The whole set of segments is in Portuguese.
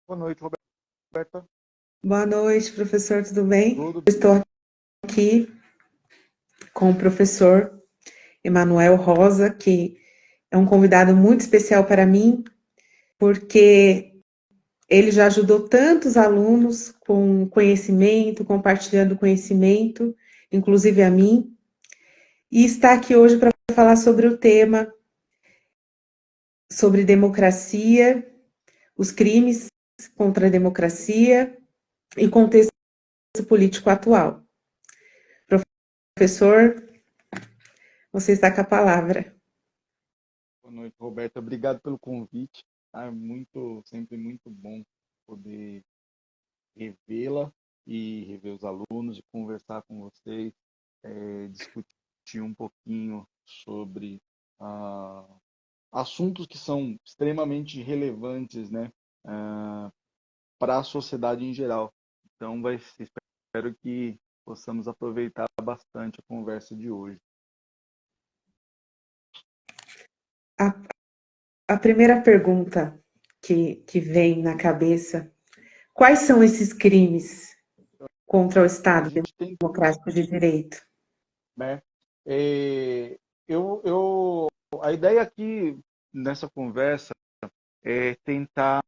Boa noite, Roberta. Boa noite, professor, tudo bem? Tudo Estou bem? aqui com o professor Emanuel Rosa, que é um convidado muito especial para mim, porque ele já ajudou tantos alunos com conhecimento, compartilhando conhecimento, inclusive a mim, e está aqui hoje para falar sobre o tema, sobre democracia, os crimes contra a democracia e contexto político atual. Professor, você está com a palavra. Boa noite, Roberta. Obrigado pelo convite. É sempre muito bom poder revê-la e rever os alunos e conversar com vocês, discutir um pouquinho sobre ah, assuntos que são extremamente relevantes, né, para a sociedade em geral. Então, espero que possamos aproveitar bastante a conversa de hoje. A, a primeira pergunta que vem na cabeça: quais são esses crimes contra o A Estado gente tem, democrático de direito? né? A ideia aqui nessa conversa é tentar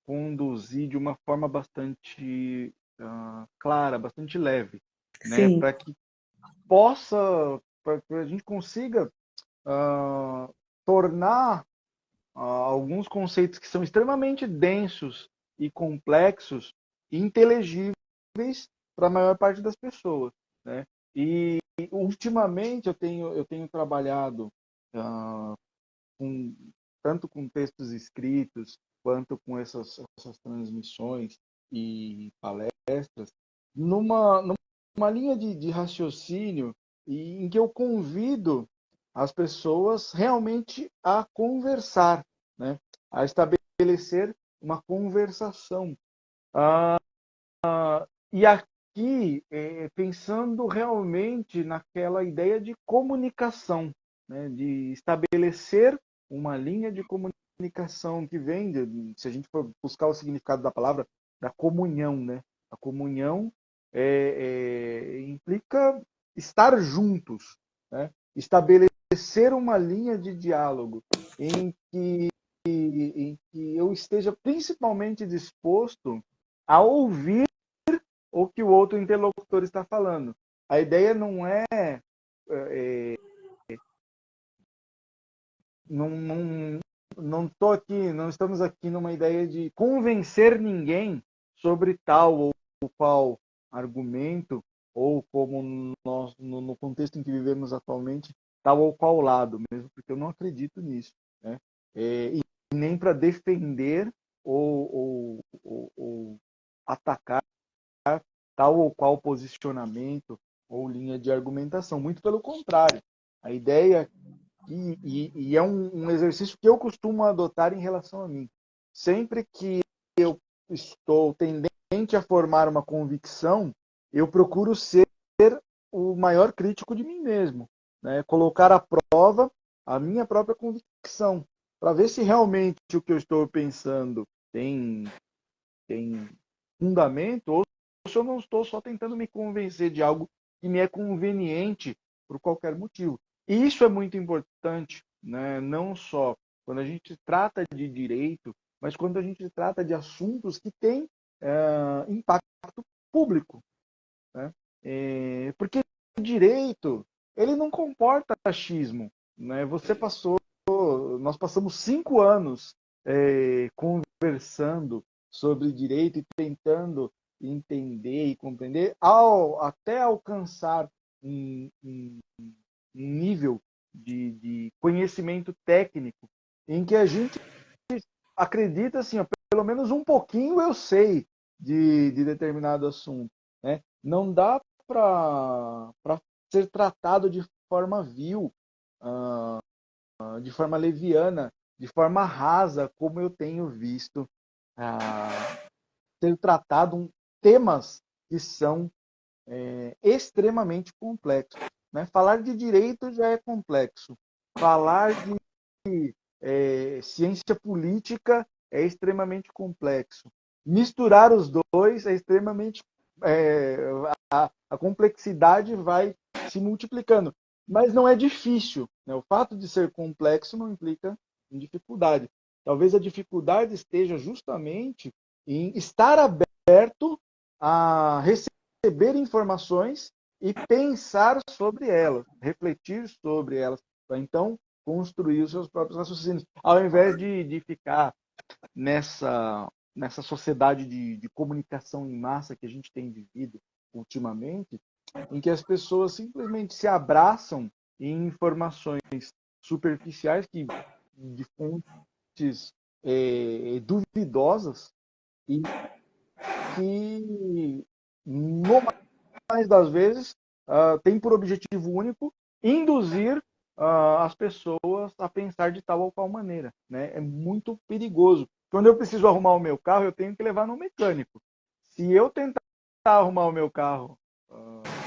conduzir de uma forma bastante clara, bastante leve, né? Sim, Possa, para que a gente consiga tornar alguns conceitos que são extremamente densos e complexos inteligíveis para a maior parte das pessoas, né? E ultimamente eu tenho trabalhado ah, com, tanto com textos escritos quanto com essas transmissões e palestras numa linha de raciocínio em que eu convido as pessoas realmente a conversar, né? A estabelecer uma conversação. E aqui, pensando realmente naquela ideia de comunicação, né? De estabelecer uma linha de comunicação que vem, se a gente for buscar o significado da palavra, da comunhão, né? A comunhão implica estar juntos, né? Estabelecer uma linha de diálogo em que eu esteja principalmente disposto a ouvir o que o outro interlocutor está falando. A ideia não é, não, não estamos aqui numa ideia de convencer ninguém sobre tal ou qual argumento, ou como nós, no contexto em que vivemos atualmente, tal ou qual lado, mesmo porque eu não acredito nisso, né? E nem para defender ou atacar tal ou qual posicionamento ou linha de argumentação. Muito pelo contrário. A ideia, e é um exercício que eu costumo adotar em relação a mim. Sempre que eu estou tendente a formar uma convicção, eu procuro ser o maior crítico de mim mesmo, né? Colocar à prova a minha própria convicção, para ver se realmente o que eu estou pensando tem fundamento, ou se eu não estou só tentando me convencer de algo que me é conveniente por qualquer motivo. E isso é muito importante, né? Não só quando a gente trata de direito, mas quando a gente trata de assuntos que têm impacto público, né? Porque o direito, ele não comporta achismo, né? Nós passamos 5 anos conversando sobre direito e tentando entender e compreender, até alcançar um nível de conhecimento técnico em que a gente acredita assim, ó, pelo menos um pouquinho eu sei de determinado assunto, né? Não dá para ser tratado de forma vil, de forma leviana, de forma rasa, como eu tenho visto ser tratado temas que são extremamente complexos, né? Falar de direito já é complexo. Falar de ciência política é extremamente complexo. Misturar os dois é extremamente... a complexidade vai se multiplicando. Mas não é difícil, né? O fato de ser complexo não implica em dificuldade. Talvez a dificuldade esteja justamente em estar aberto a receber informações e pensar sobre elas, refletir sobre elas, para então construir os seus próprios raciocínios, ao invés de ficar nessa sociedade de comunicação em massa que a gente tem vivido ultimamente, em que as pessoas simplesmente se abraçam em informações superficiais que de fontes duvidosas e que, no mais das vezes, tem por objetivo único induzir as pessoas a pensar de tal ou qual maneira. Né? É muito perigoso. Quando eu preciso arrumar o meu carro, eu tenho que levar no mecânico. Se eu tentar arrumar o meu carro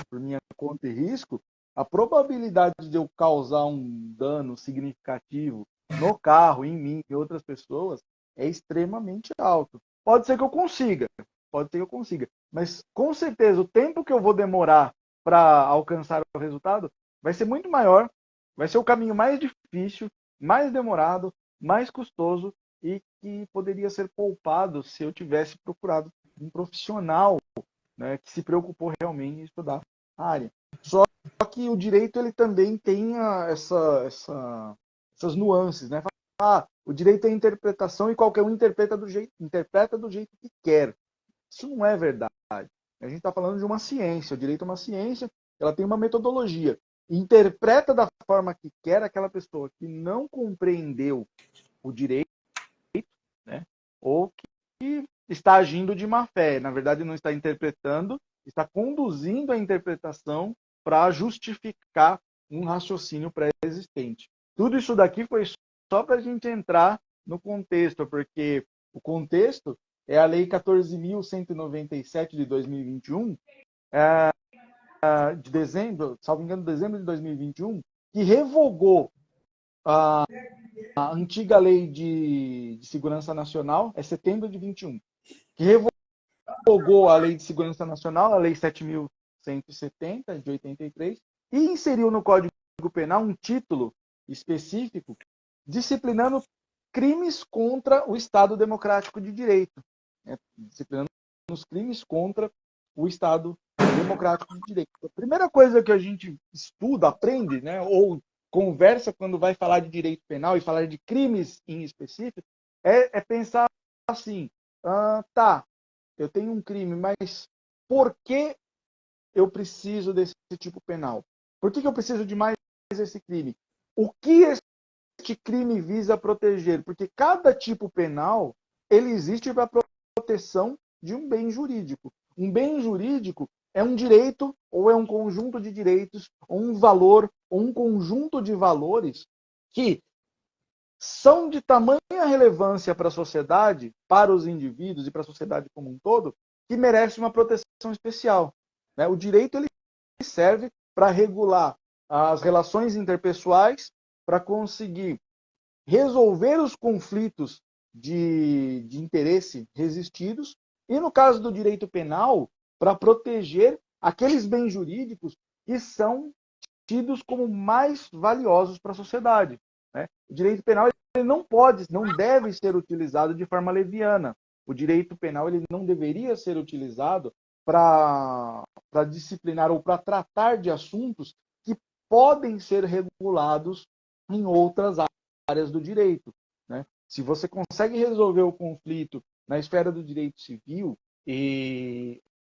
por minha conta e risco, a probabilidade de eu causar um dano significativo no carro, em mim e outras pessoas é extremamente alto. Pode ser que eu consiga, mas com certeza o tempo que eu vou demorar para alcançar o resultado vai ser muito maior, vai ser o caminho mais difícil, mais demorado, mais custoso e que poderia ser poupado se eu tivesse procurado um profissional, né, que se preocupou realmente em estudar a área. Só que o direito ele também tem essas nuances, né? O direito é interpretação e qualquer um interpreta do jeito que quer. Isso não é verdade. A gente está falando de uma ciência. O direito é uma ciência, ela tem uma metodologia. Interpreta da forma que quer aquela pessoa que não compreendeu o direito, né? Ou que está agindo de má fé. Na verdade, não está interpretando, está conduzindo a interpretação para justificar um raciocínio pré-existente. Tudo isso daqui foi só para a gente entrar no contexto, porque o contexto é a Lei 14.197 de 2021, de dezembro, salvo engano, dezembro de 2021, que revogou a antiga Lei de Segurança Nacional, é setembro de 21, que revogou a Lei de Segurança Nacional, a Lei 7.170 de 83, e inseriu no Código Penal um título específico disciplinando crimes contra o Estado Democrático de Direito, né? Disciplinando os crimes contra o Estado Democrático de Direito. A primeira coisa que a gente estuda, aprende, né, ou conversa quando vai falar de direito penal e falar de crimes em específico, é pensar assim, tá, eu tenho um crime, mas por que eu preciso desse tipo penal? Por que eu preciso de mais esse crime? O que este crime visa proteger? Porque cada tipo penal, ele existe para proteção de um bem jurídico. Um bem jurídico é um direito, ou é um conjunto de direitos, ou um valor, ou um conjunto de valores que são de tamanha relevância para a sociedade, para os indivíduos e para a sociedade como um todo, que merece uma proteção especial. O direito ele serve para regular as relações interpessoais, para conseguir resolver os conflitos de interesse resistidos, e no caso do direito penal, para proteger aqueles bens jurídicos que são tidos como mais valiosos para a sociedade. Né? O direito penal ele não pode, não deve ser utilizado de forma leviana. O direito penal ele não deveria ser utilizado para disciplinar ou para tratar de assuntos que podem ser regulados em outras áreas do direito. Né? Se você consegue resolver o conflito na esfera do direito civil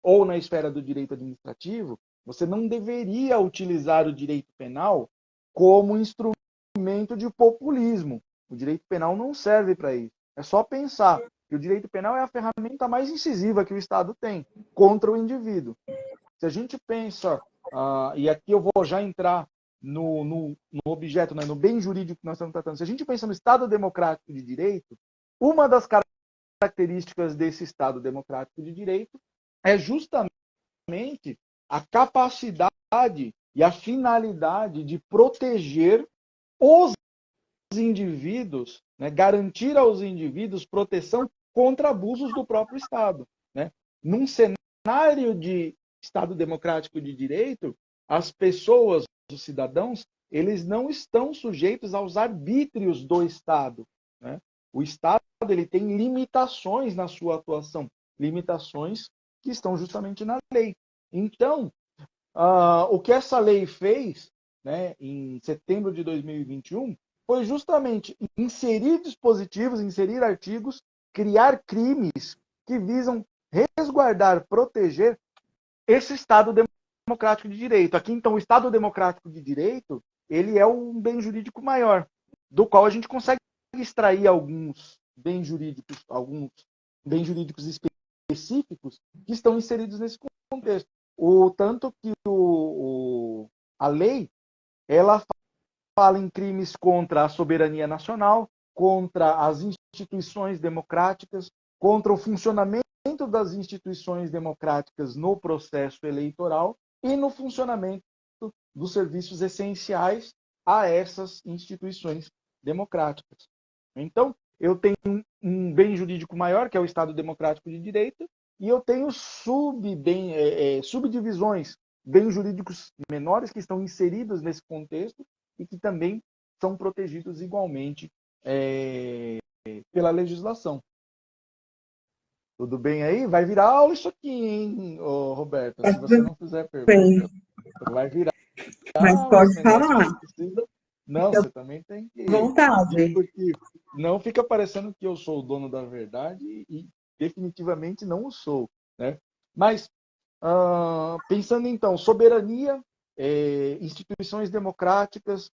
ou na esfera do direito administrativo, você não deveria utilizar o direito penal como instrumento de populismo. O direito penal não serve para isso. É só pensar que o direito penal é a ferramenta mais incisiva que o Estado tem contra o indivíduo. Se a gente pensa, e aqui eu vou já entrar no objeto, né, no bem jurídico que nós estamos tratando, se a gente pensa no Estado democrático de direito, uma das características desse Estado democrático de direito é justamente a capacidade e a finalidade de proteger os indivíduos, né, garantir aos indivíduos proteção contra abusos do próprio Estado. Né? Num cenário de Estado democrático de direito, as pessoas, os cidadãos, eles não estão sujeitos aos arbítrios do Estado. Né? O Estado ele tem limitações na sua atuação, limitações que estão justamente na lei. Então, o que essa lei fez, né, em setembro de 2021, foi justamente inserir dispositivos, inserir artigos, criar crimes que visam resguardar, proteger esse Estado democrático de direito. Aqui, então, o Estado democrático de direito, ele é um bem jurídico maior, do qual a gente consegue extrair alguns bens jurídicos específicos que estão inseridos nesse contexto. O tanto que a lei ela fala em crimes contra a soberania nacional, contra as instituições democráticas, contra o funcionamento das instituições democráticas no processo eleitoral e no funcionamento dos serviços essenciais a essas instituições democráticas. Então, eu tenho um bem jurídico maior, que é o Estado Democrático de Direito, e eu tenho subdivisões, bens jurídicos menores que estão inseridos nesse contexto e que também são protegidos igualmente pela legislação. Tudo bem aí? Vai virar aula isso aqui, hein, Roberta? Se você não fizer pergunta, vai virar mas aula pode esse negócio. falar. Você precisa... Não, Fica você também tem que... vontade. Porque não fica parecendo que eu sou o dono da verdade e definitivamente não o sou. Né? Mas, pensando então, soberania, instituições democráticas,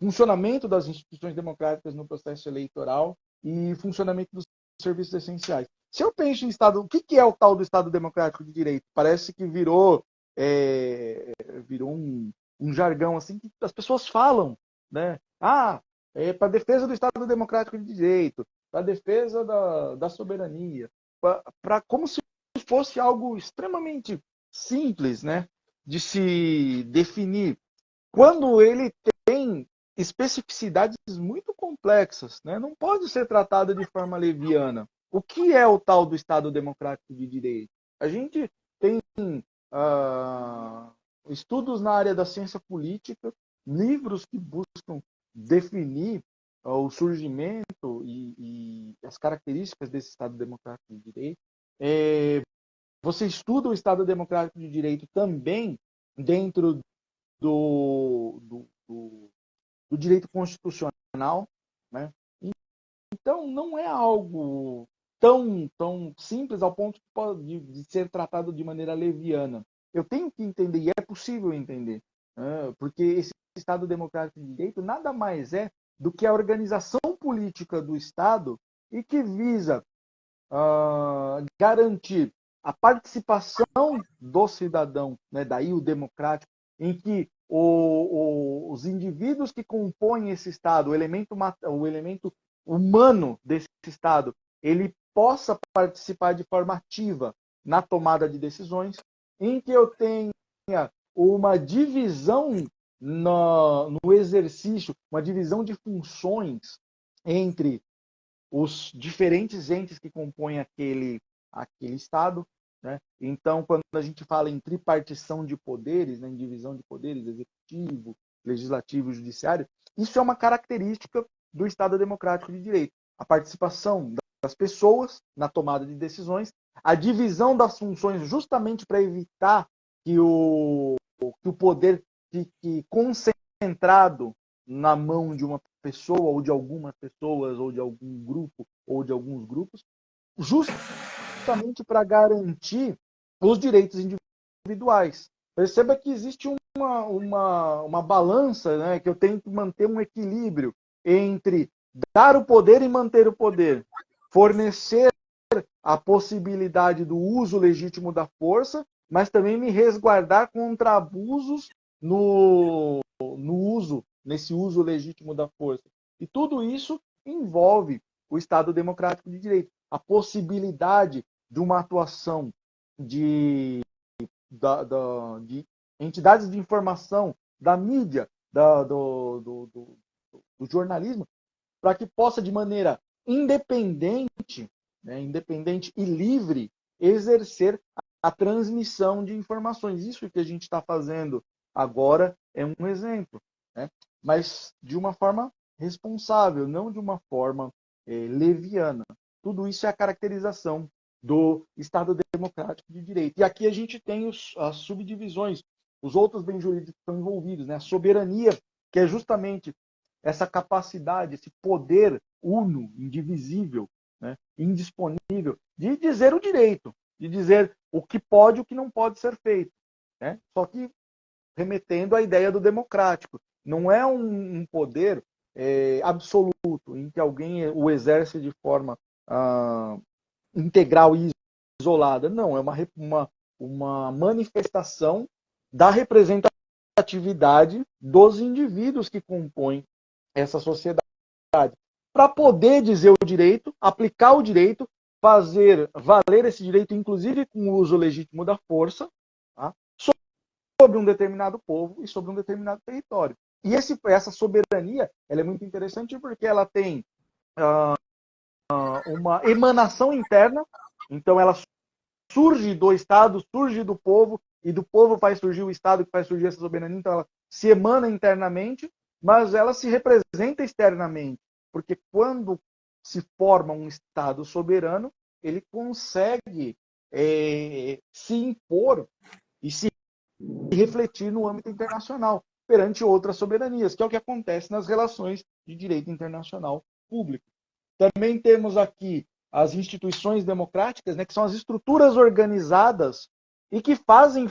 funcionamento das instituições democráticas no processo eleitoral e funcionamento dos serviços essenciais. Se eu penso em Estado, o que é o tal do Estado Democrático de Direito? Parece que virou um jargão assim que as pessoas falam, né? Para a defesa do Estado Democrático de Direito, para a defesa da soberania, como se fosse algo extremamente simples, né? De se definir. Quando ele tem especificidades muito complexas, né? Não pode ser tratado de forma leviana. O que é o tal do Estado Democrático de Direito? A gente tem estudos na área da ciência política, livros que buscam definir o surgimento e as características desse Estado Democrático de Direito. Você estuda o Estado Democrático de Direito também dentro do direito constitucional, né? Então, não é algo tão simples ao ponto de ser tratado de maneira leviana. Eu tenho que entender, e é possível entender, né? Porque esse Estado Democrático de Direito nada mais é do que a organização política do Estado e que visa garantir a participação do cidadão, né? Daí o democrático, em que os indivíduos que compõem esse Estado, o elemento humano desse Estado, ele possa participar de forma ativa na tomada de decisões, em que eu tenha uma divisão no exercício, uma divisão de funções entre os diferentes entes que compõem aquele Estado. Né? Então, quando a gente fala em tripartição de poderes, né, em divisão de poderes, executivo, legislativo e judiciário, isso é uma característica do Estado Democrático de Direito. A participação das pessoas na tomada de decisões, a divisão das funções justamente para evitar que o poder fique concentrado na mão de uma pessoa, ou de algumas pessoas, ou de algum grupo, ou de alguns grupos, justamente para garantir os direitos individuais. Perceba que existe uma balança, né, que eu tenho que manter um equilíbrio entre dar o poder e manter o poder, fornecer a possibilidade do uso legítimo da força, mas também me resguardar contra abusos nesse uso legítimo da força. E tudo isso envolve o Estado Democrático de Direito. A possibilidade de uma atuação de entidades de informação, da mídia, do jornalismo, para que possa, de maneira independente, né, independente e livre, exercer a transmissão de informações. Isso que a gente está fazendo agora é um exemplo, né? Mas de uma forma responsável, não de uma forma leviana. Tudo isso é a caracterização do Estado democrático de direito. E aqui a gente tem as subdivisões, os outros bens jurídicos que estão envolvidos, né? A soberania, que é justamente essa capacidade, esse poder uno, indivisível, né? Indisponível, de dizer o direito, de dizer o que pode e o que não pode ser feito, né? Só que remetendo à ideia do democrático. Não é um poder absoluto, em que alguém o exerce de forma integral e isolada. Não, é uma manifestação da representatividade dos indivíduos que compõem essa sociedade. Para poder dizer o direito, aplicar o direito, fazer valer esse direito, inclusive com o uso legítimo da força, tá? Sobre um determinado povo e sobre um determinado território. E essa soberania ela é muito interessante porque ela tem uma emanação interna, então ela surge do Estado, surge do povo, e do povo faz surgir o Estado, que faz surgir essa soberania, então ela se emana internamente, mas ela se representa externamente, porque quando se forma um Estado soberano, ele consegue se impor e se refletir no âmbito internacional, perante outras soberanias, que é o que acontece nas relações de direito internacional público. Também temos aqui as instituições democráticas, né, que são as estruturas organizadas e que fazem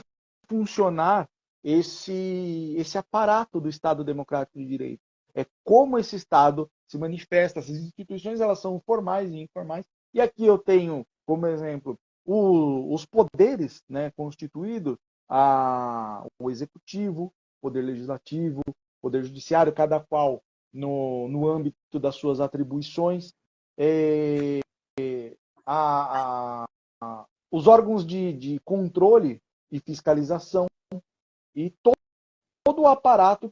funcionar esse aparato do Estado democrático de direito. É como esse Estado se manifesta. Essas instituições elas são formais e informais. E aqui eu tenho, como exemplo, os poderes, né, constituídos, o executivo, o poder legislativo, o poder judiciário, cada qual no âmbito das suas atribuições. Os órgãos de controle e fiscalização e todo o aparato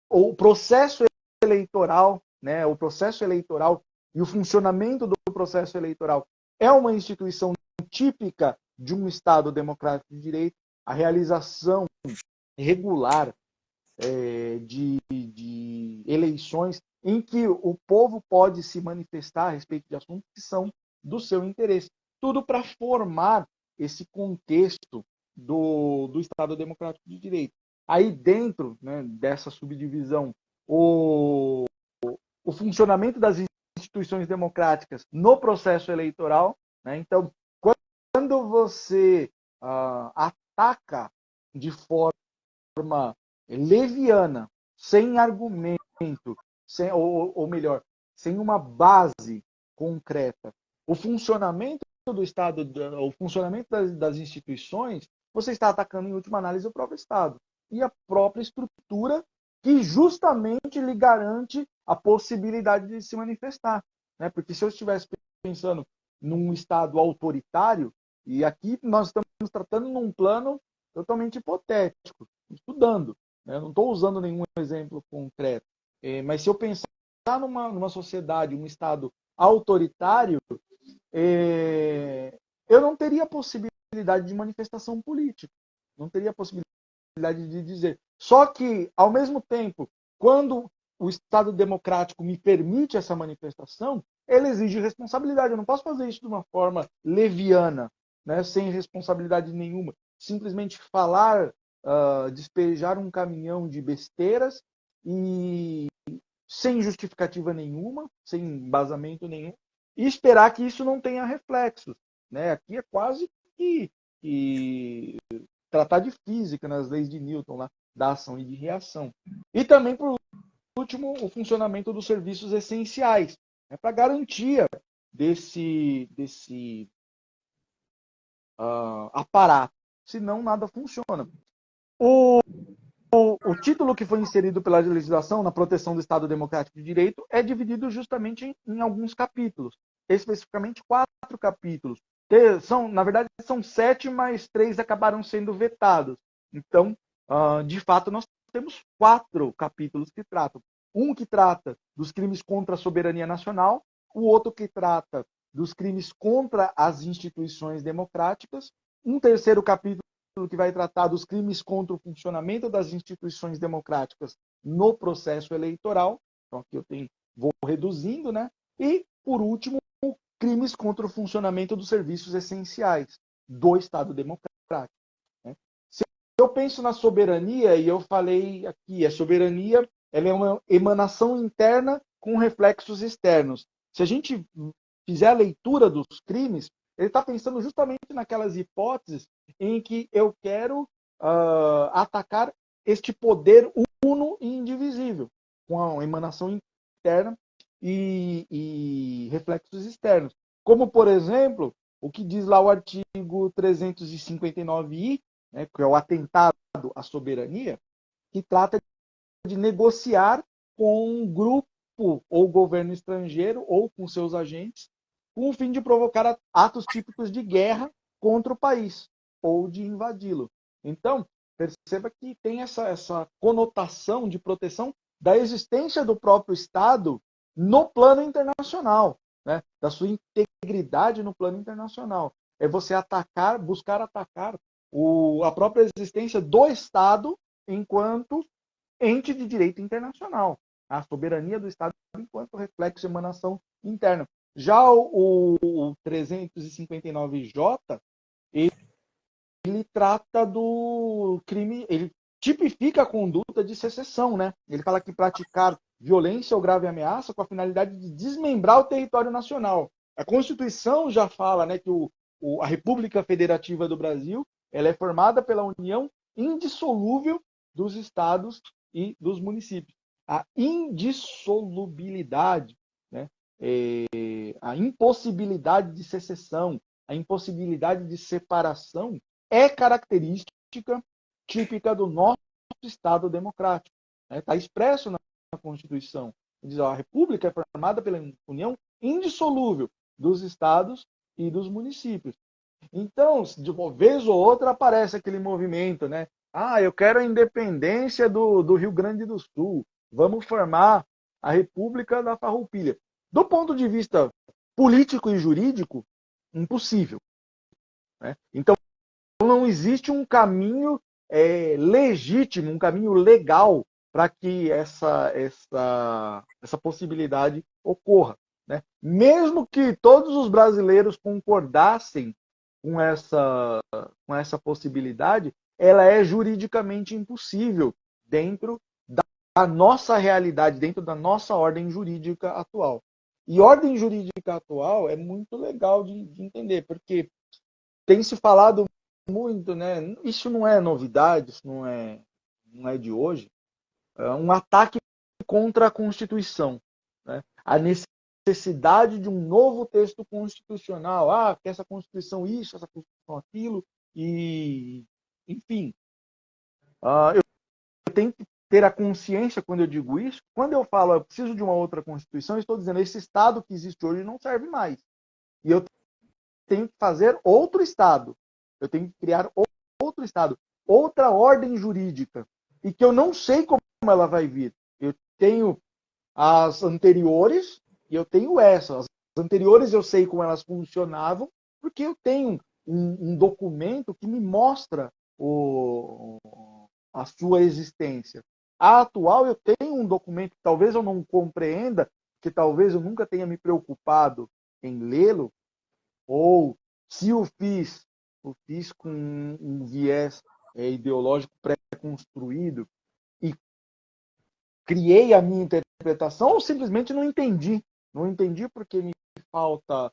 o processo eleitoral, né, o processo eleitoral e o funcionamento do processo eleitoral é uma instituição típica de um Estado democrático de direito. A realização regular de eleições em que o povo pode se manifestar a respeito de assuntos que são do seu interesse. Tudo para formar esse contexto do Estado democrático de direito. Aí dentro, né, dessa subdivisão, o funcionamento das instituições democráticas no processo eleitoral, né? Então, quando você ataca de forma leviana, sem argumento, ou melhor, sem uma base concreta, o funcionamento do Estado, o funcionamento das instituições, você está atacando, em última análise, o próprio Estado e a própria estrutura que justamente lhe garante a possibilidade de se manifestar, né? Porque se eu estivesse pensando num Estado autoritário, e aqui nós estamos tratando num plano totalmente hipotético, estudando, né? Eu não estou usando nenhum exemplo concreto, mas se eu pensar numa sociedade, um Estado autoritário, eu não teria possibilidade de manifestação política, não teria possibilidade de dizer. Só que, ao mesmo tempo, quando o Estado democrático me permite essa manifestação, ele exige responsabilidade. Eu não posso fazer isso de uma forma leviana, né, sem responsabilidade nenhuma. Simplesmente falar, despejar um caminhão de besteiras e sem justificativa nenhuma, sem embasamento nenhum, e esperar que isso não tenha reflexos, né? Aqui é quase que tratar de física, nas leis de Newton, lá, da ação e de reação. E também, por último, o funcionamento dos serviços essenciais, né, para garantia desse aparato. Senão, nada funciona. O título que foi inserido pela legislação na proteção do Estado Democrático de Direito é dividido justamente em alguns capítulos, especificamente 4 capítulos. Na verdade, são 7, mas 3 acabaram sendo vetados. Então, de fato, nós temos 4 capítulos que tratam. Um que trata dos crimes contra a soberania nacional, o outro que trata dos crimes contra as instituições democráticas, um terceiro capítulo que vai tratar dos crimes contra o funcionamento das instituições democráticas no processo eleitoral. Então, aqui vou reduzindo, né? E, por último, crimes contra o funcionamento dos serviços essenciais do Estado democrático. Né? Se eu penso na soberania, e eu falei aqui, a soberania ela é uma emanação interna com reflexos externos. Se a gente fizer a leitura dos crimes, ele está pensando justamente naquelas hipóteses em que eu quero atacar este poder uno e indivisível, com a emanação interna e reflexos externos. Como, por exemplo, o que diz lá o artigo 359-I, né, que é o atentado à soberania, que trata de negociar com um grupo ou governo estrangeiro ou com seus agentes, com o fim de provocar atos típicos de guerra contra o país ou de invadi-lo. Então, perceba que tem essa conotação de proteção da existência do próprio Estado no plano internacional, né? Da sua integridade no plano internacional. É você buscar atacar a própria existência do Estado enquanto ente de direito internacional. A soberania do Estado enquanto reflexo de emanação interna. Já o 359J, ele trata do crime, ele tipifica a conduta de secessão, né? Ele fala que praticar violência ou grave ameaça com a finalidade de desmembrar o território nacional. A Constituição já fala, né, que a República Federativa do Brasil ela é formada pela união indissolúvel dos estados e dos municípios. A indissolubilidade, né, a impossibilidade de secessão, a impossibilidade de separação é característica típica do nosso Estado democrático. Está expresso na Constituição. Diz, a República é formada pela união indissolúvel dos estados e dos municípios. Então, de uma vez ou outra aparece aquele movimento, né? Eu quero a independência do Rio Grande do Sul. Vamos formar a República da Farroupilha. Do ponto de vista político e jurídico, impossível. Né? Então, não existe um caminho legítimo, um caminho legal para que essa possibilidade ocorra. Né? Mesmo que todos os brasileiros concordassem com essa possibilidade, ela é juridicamente impossível dentro da nossa realidade, dentro da nossa ordem jurídica atual. E ordem jurídica atual é muito legal de entender, porque tem se falado muito, né? Isso não é novidade, isso não é de hoje. É um ataque contra a Constituição, né? A necessidade de um novo texto constitucional. Que essa Constituição isso, essa Constituição aquilo, e enfim. Eu tenho que ter a consciência quando eu digo isso. Quando eu falo eu preciso de uma outra Constituição, eu estou dizendo esse Estado que existe hoje não serve mais. E eu tenho que fazer outro Estado. Eu tenho que criar outro Estado, outra ordem jurídica, e que eu não sei como ela vai vir. Eu tenho as anteriores e eu tenho essa. As anteriores eu sei como elas funcionavam, porque eu tenho um documento que me mostra a sua existência. A atual eu tenho um documento que talvez eu não compreenda, que talvez eu nunca tenha me preocupado em lê-lo, ou se o fiz com um viés ideológico pré-construído e criei a minha interpretação, ou simplesmente não entendi. Não entendi porque me falta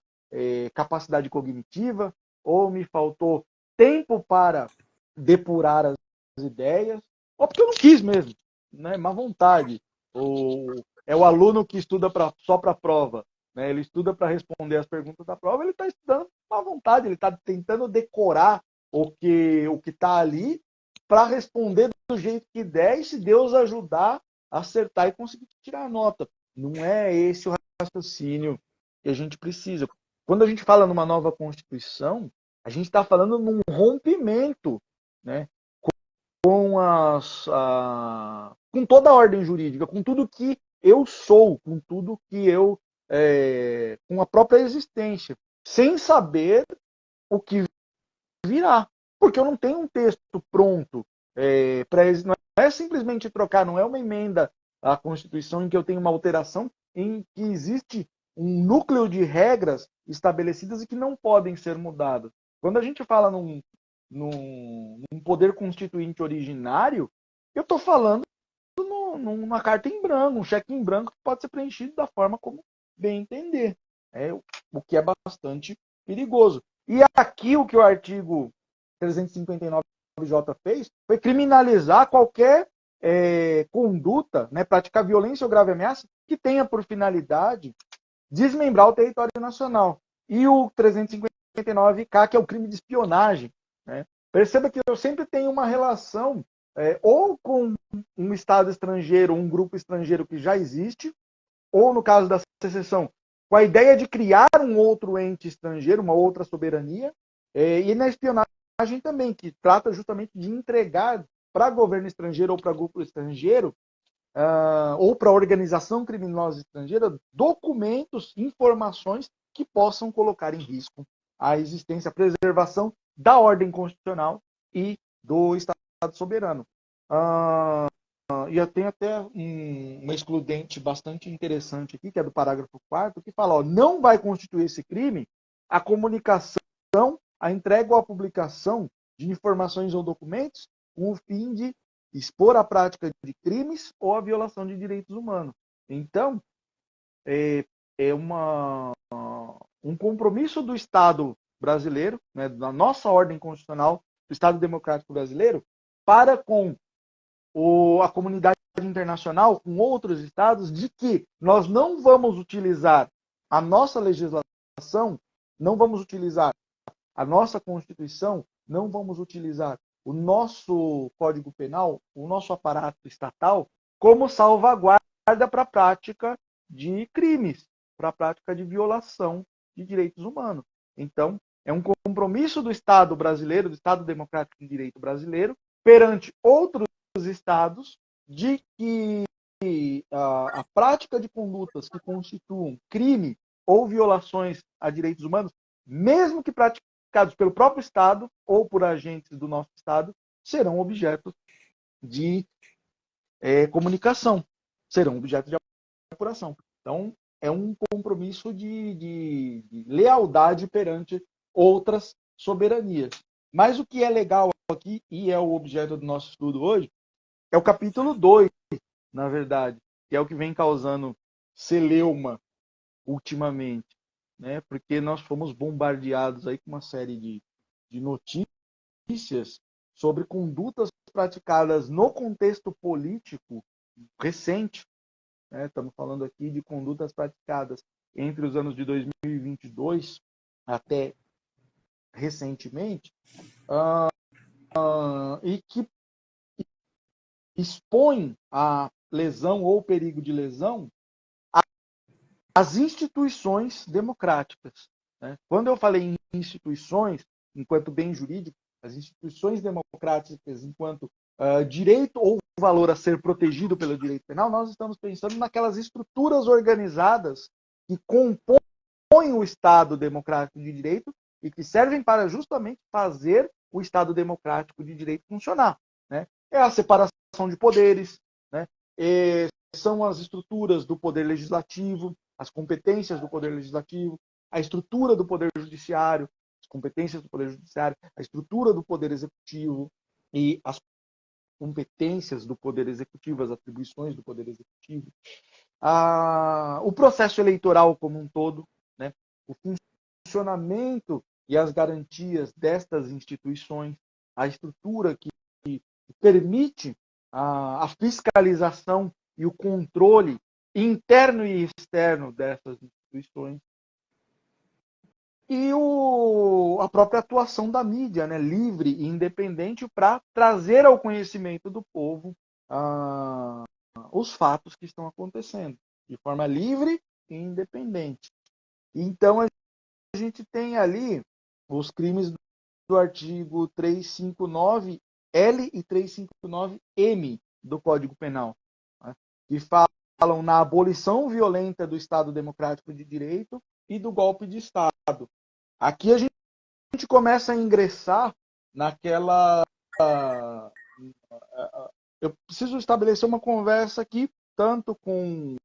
capacidade cognitiva, ou me faltou tempo para depurar as ideias, ou porque eu não quis mesmo, né? Má vontade. Ou é o aluno que estuda só para a prova. Né? Ele estuda para responder as perguntas da prova, ele está estudando à vontade, ele está tentando decorar o que está ali para responder do jeito que der, e se Deus ajudar, acertar e conseguir tirar a nota. Não é esse o raciocínio que a gente precisa. Quando a gente fala numa nova Constituição, a gente está falando num rompimento, né, com toda a ordem jurídica, com tudo que eu sou, com tudo que eu, com a própria existência, sem saber o que virá, porque eu não tenho um texto pronto, não é simplesmente trocar, não é uma emenda à Constituição em que eu tenho uma alteração, em que existe um núcleo de regras estabelecidas e que não podem ser mudadas. Quando a gente fala num poder constituinte originário, eu estou falando numa carta em branco, um cheque em branco que pode ser preenchido da forma como bem entender. O que é bastante perigoso. E aqui o que o artigo 359J fez foi criminalizar qualquer conduta, né, praticar violência ou grave ameaça que tenha por finalidade desmembrar o território nacional. E o 359K, que é o crime de espionagem. Né? Perceba que eu sempre tenho uma relação ou com um Estado estrangeiro, um grupo estrangeiro que já existe, ou, no caso da secessão, com a ideia de criar um outro ente estrangeiro, uma outra soberania, e na espionagem também, que trata justamente de entregar para governo estrangeiro ou para grupo estrangeiro, ou para organização criminosa estrangeira, documentos, informações que possam colocar em risco a existência, a preservação da ordem constitucional e do Estado soberano. E eu tenho até uma excludente bastante interessante aqui, que é do parágrafo 4º, que fala, não vai constituir esse crime a comunicação, a entrega ou a publicação de informações ou documentos com o fim de expor a prática de crimes ou a violação de direitos humanos. Então, é um compromisso do Estado brasileiro, né, da nossa ordem constitucional, do Estado democrático brasileiro, para com a comunidade internacional, com outros estados, de que nós não vamos utilizar a nossa legislação, não vamos utilizar a nossa Constituição, não vamos utilizar o nosso Código Penal, o nosso aparato estatal, como salvaguarda para a prática de crimes, para a prática de violação de direitos humanos. Então, é um compromisso do Estado brasileiro, do Estado Democrático de Direito brasileiro, perante outros estados, de que a prática de condutas que constituam crime ou violações a direitos humanos, mesmo que praticados pelo próprio Estado ou por agentes do nosso Estado, serão objeto de comunicação, serão objeto de apuração. Então, é um compromisso de lealdade perante outras soberanias. Mas o que é legal aqui, e é o objeto do nosso estudo hoje, é o capítulo 2, na verdade, que é o que vem causando celeuma ultimamente, né? Porque nós fomos bombardeados aí com uma série de notícias sobre condutas praticadas no contexto político recente. Né? Estamos falando aqui de condutas praticadas entre os anos de 2022 até recentemente, e que expõe a lesão ou perigo de lesão às instituições democráticas. Né? Quando eu falei em instituições, enquanto bem jurídico, as instituições democráticas enquanto direito ou valor a ser protegido pelo direito penal, nós estamos pensando naquelas estruturas organizadas que compõem o Estado democrático de direito e que servem para justamente fazer o Estado democrático de direito funcionar. Né? É a separação de poderes, né? São as estruturas do poder legislativo, as competências do poder legislativo, a estrutura do poder judiciário, as competências do poder judiciário, a estrutura do poder executivo e as competências do poder executivo, as atribuições do poder executivo, o processo eleitoral como um todo, né? O funcionamento e as garantias destas instituições, a estrutura que permite a fiscalização e o controle interno e externo dessas instituições. E a própria atuação da mídia, né, livre e independente, para trazer ao conhecimento do povo os fatos que estão acontecendo, de forma livre e independente. Então, a gente tem ali os crimes do artigo 359L e 359M do Código Penal, né, que fala falam na abolição violenta do Estado Democrático de Direito e do golpe de Estado. Aqui a gente começa a ingressar naquela... Eu preciso estabelecer uma conversa aqui, tanto com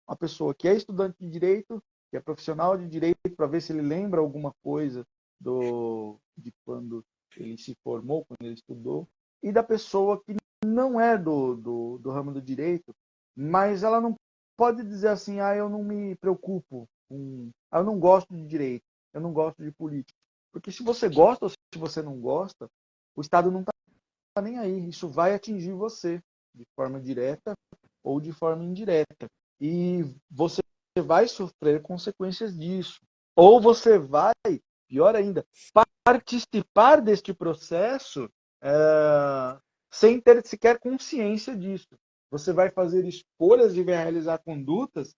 a pessoa que é estudante de direito, que é profissional de direito, para ver se ele lembra alguma coisa de quando ele se formou, quando ele estudou, e da pessoa que não é do ramo do direito, mas ela não pode dizer assim, eu não me preocupo, eu não gosto de direito, eu não gosto de política. Porque se você gosta ou se você não gosta, o Estado não está nem aí. Isso vai atingir você de forma direta ou de forma indireta. E você vai sofrer consequências disso. Ou você vai, pior ainda, participar deste processo sem ter sequer consciência disso. Você vai fazer escolhas e vai realizar condutas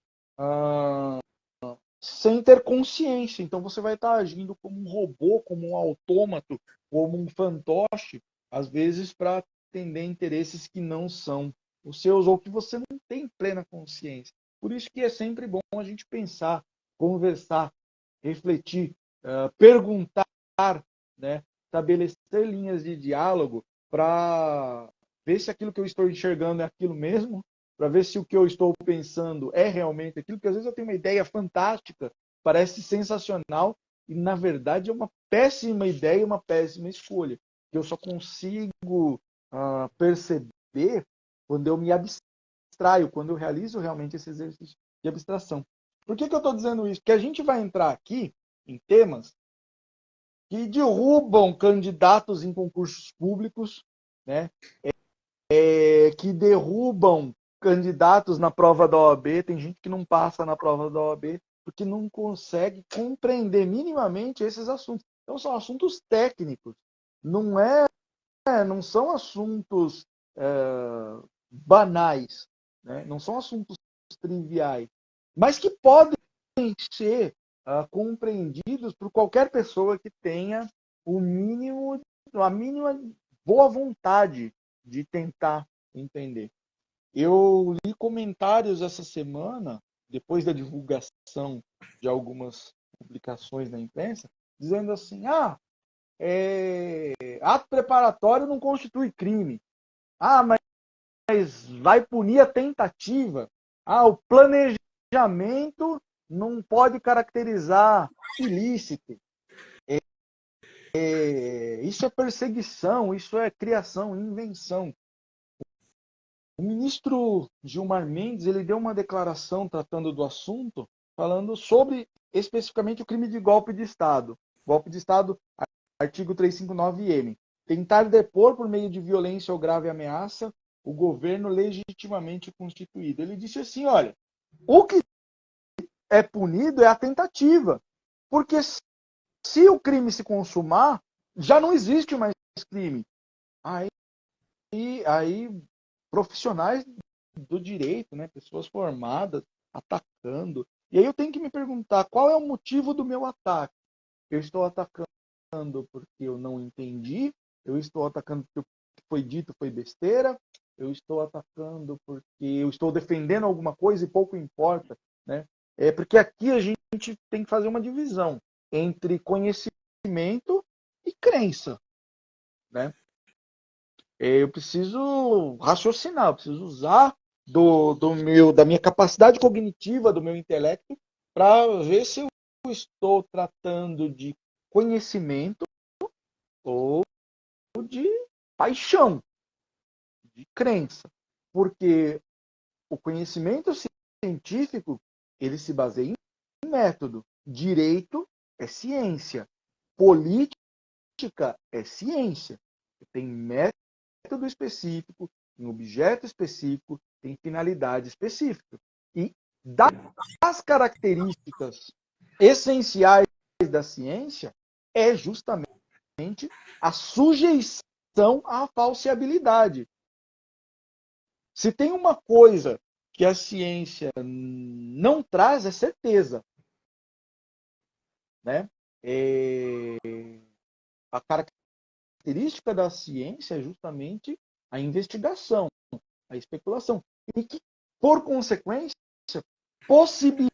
sem ter consciência. Então você vai estar agindo como um robô, como um autômato, como um fantoche, às vezes para atender interesses que não são os seus ou que você não tem plena consciência. Por isso que é sempre bom a gente pensar, conversar, refletir, perguntar, né? Estabelecer linhas de diálogo para ver se aquilo que eu estou enxergando é aquilo mesmo, para ver se o que eu estou pensando é realmente aquilo, porque às vezes eu tenho uma ideia fantástica, parece sensacional, e na verdade é uma péssima ideia, uma péssima escolha, que eu só consigo perceber quando eu me abstraio, quando eu realizo realmente esse exercício de abstração. Por que eu estou dizendo isso? Porque a gente vai entrar aqui em temas que derrubam candidatos em concursos públicos, né? Que derrubam candidatos na prova da OAB. Tem gente que não passa na prova da OAB porque não consegue compreender minimamente esses assuntos. Então, são assuntos técnicos. Não são assuntos banais, né? Não são assuntos triviais, mas que podem ser compreendidos por qualquer pessoa que tenha a mínima boa vontade de tentar entender. Eu li comentários essa semana, depois da divulgação de algumas publicações na imprensa, dizendo assim, ato preparatório não constitui crime. Mas vai punir a tentativa. O planejamento não pode caracterizar ilícito. Isso é perseguição, isso é criação, invenção. O ministro Gilmar Mendes, ele deu uma declaração tratando do assunto, falando sobre especificamente o crime de golpe de Estado. Golpe de Estado, artigo 359-M. Tentar depor por meio de violência ou grave ameaça o governo legitimamente constituído. Ele disse assim, olha, o que é punido é a tentativa. Porque se o crime se consumar, já não existe mais crime. Aí profissionais do direito, né, pessoas formadas, atacando. E aí eu tenho que me perguntar, qual é o motivo do meu ataque? Eu estou atacando porque eu não entendi, eu estou atacando porque o que foi dito foi besteira, eu estou atacando porque eu estou defendendo alguma coisa e pouco importa, né? Porque aqui a gente tem que fazer uma divisão entre conhecimento e crença, né? Eu preciso raciocinar, eu preciso usar da minha capacidade cognitiva, do meu intelecto, para ver se eu estou tratando de conhecimento ou de paixão, de crença. Porque o conhecimento científico, ele se baseia em método. Direito é ciência. Política é ciência. Tem método específico, tem objeto específico, tem finalidade específica. E das características essenciais da ciência é justamente a sujeição à falseabilidade. Se tem uma coisa que a ciência não traz, é certeza. Né? A característica da ciência é justamente a investigação, a especulação. E que por consequência, possibilita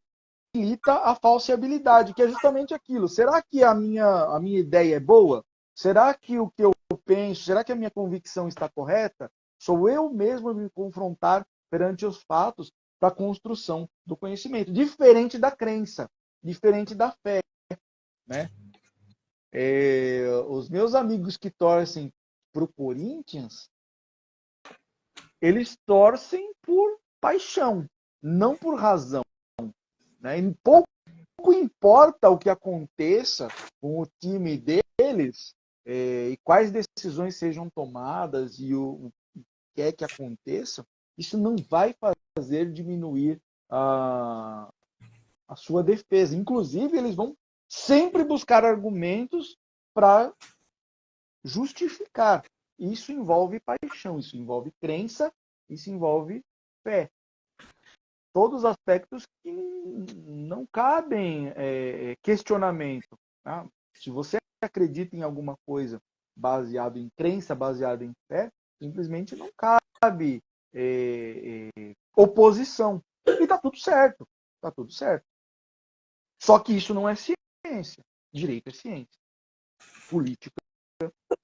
a falseabilidade, que é justamente aquilo. Será que a minha ideia é boa? Será que o que eu penso, será que a minha convicção está correta? Sou eu mesmo me confrontar perante os fatos para a construção do conhecimento, diferente da crença, diferente da fé, né? Os meus amigos que torcem para o Corinthians, eles torcem por paixão, não por razão, né? E pouco importa o que aconteça com o time deles e quais decisões sejam tomadas e o que é que aconteça, isso não vai fazer diminuir a sua defesa. Inclusive, eles vão sempre buscar argumentos para justificar. Isso envolve paixão, isso envolve crença, isso envolve fé. Todos os aspectos que não cabem questionamento. Tá? Se você acredita em alguma coisa baseado em crença, baseado em fé, simplesmente não cabe oposição. E está tudo certo. Está tudo certo. Só que isso não é ciência. Direito é ciência. Política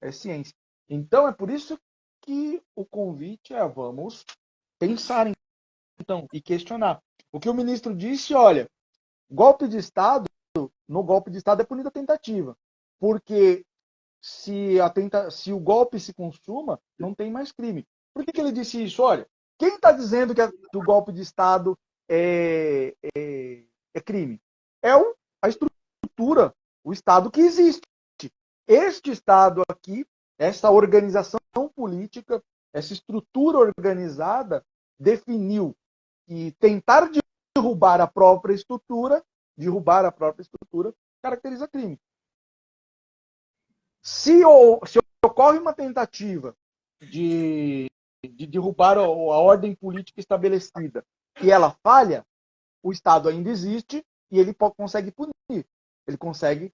é ciência. Então, é por isso que o convite é vamos pensar então e questionar. O que o ministro disse, olha, golpe de Estado, no golpe de Estado é punida a tentativa. Porque se o golpe se consuma, não tem mais crime. Por que ele disse isso? Olha, quem está dizendo que o golpe de Estado é crime? É a estrutura, o Estado que existe. Este Estado aqui, essa organização política, essa estrutura organizada, definiu que tentar derrubar a própria estrutura, caracteriza crime. Se ocorre uma tentativa de derrubar a ordem política estabelecida e ela falha, o Estado ainda existe e ele consegue punir. Ele consegue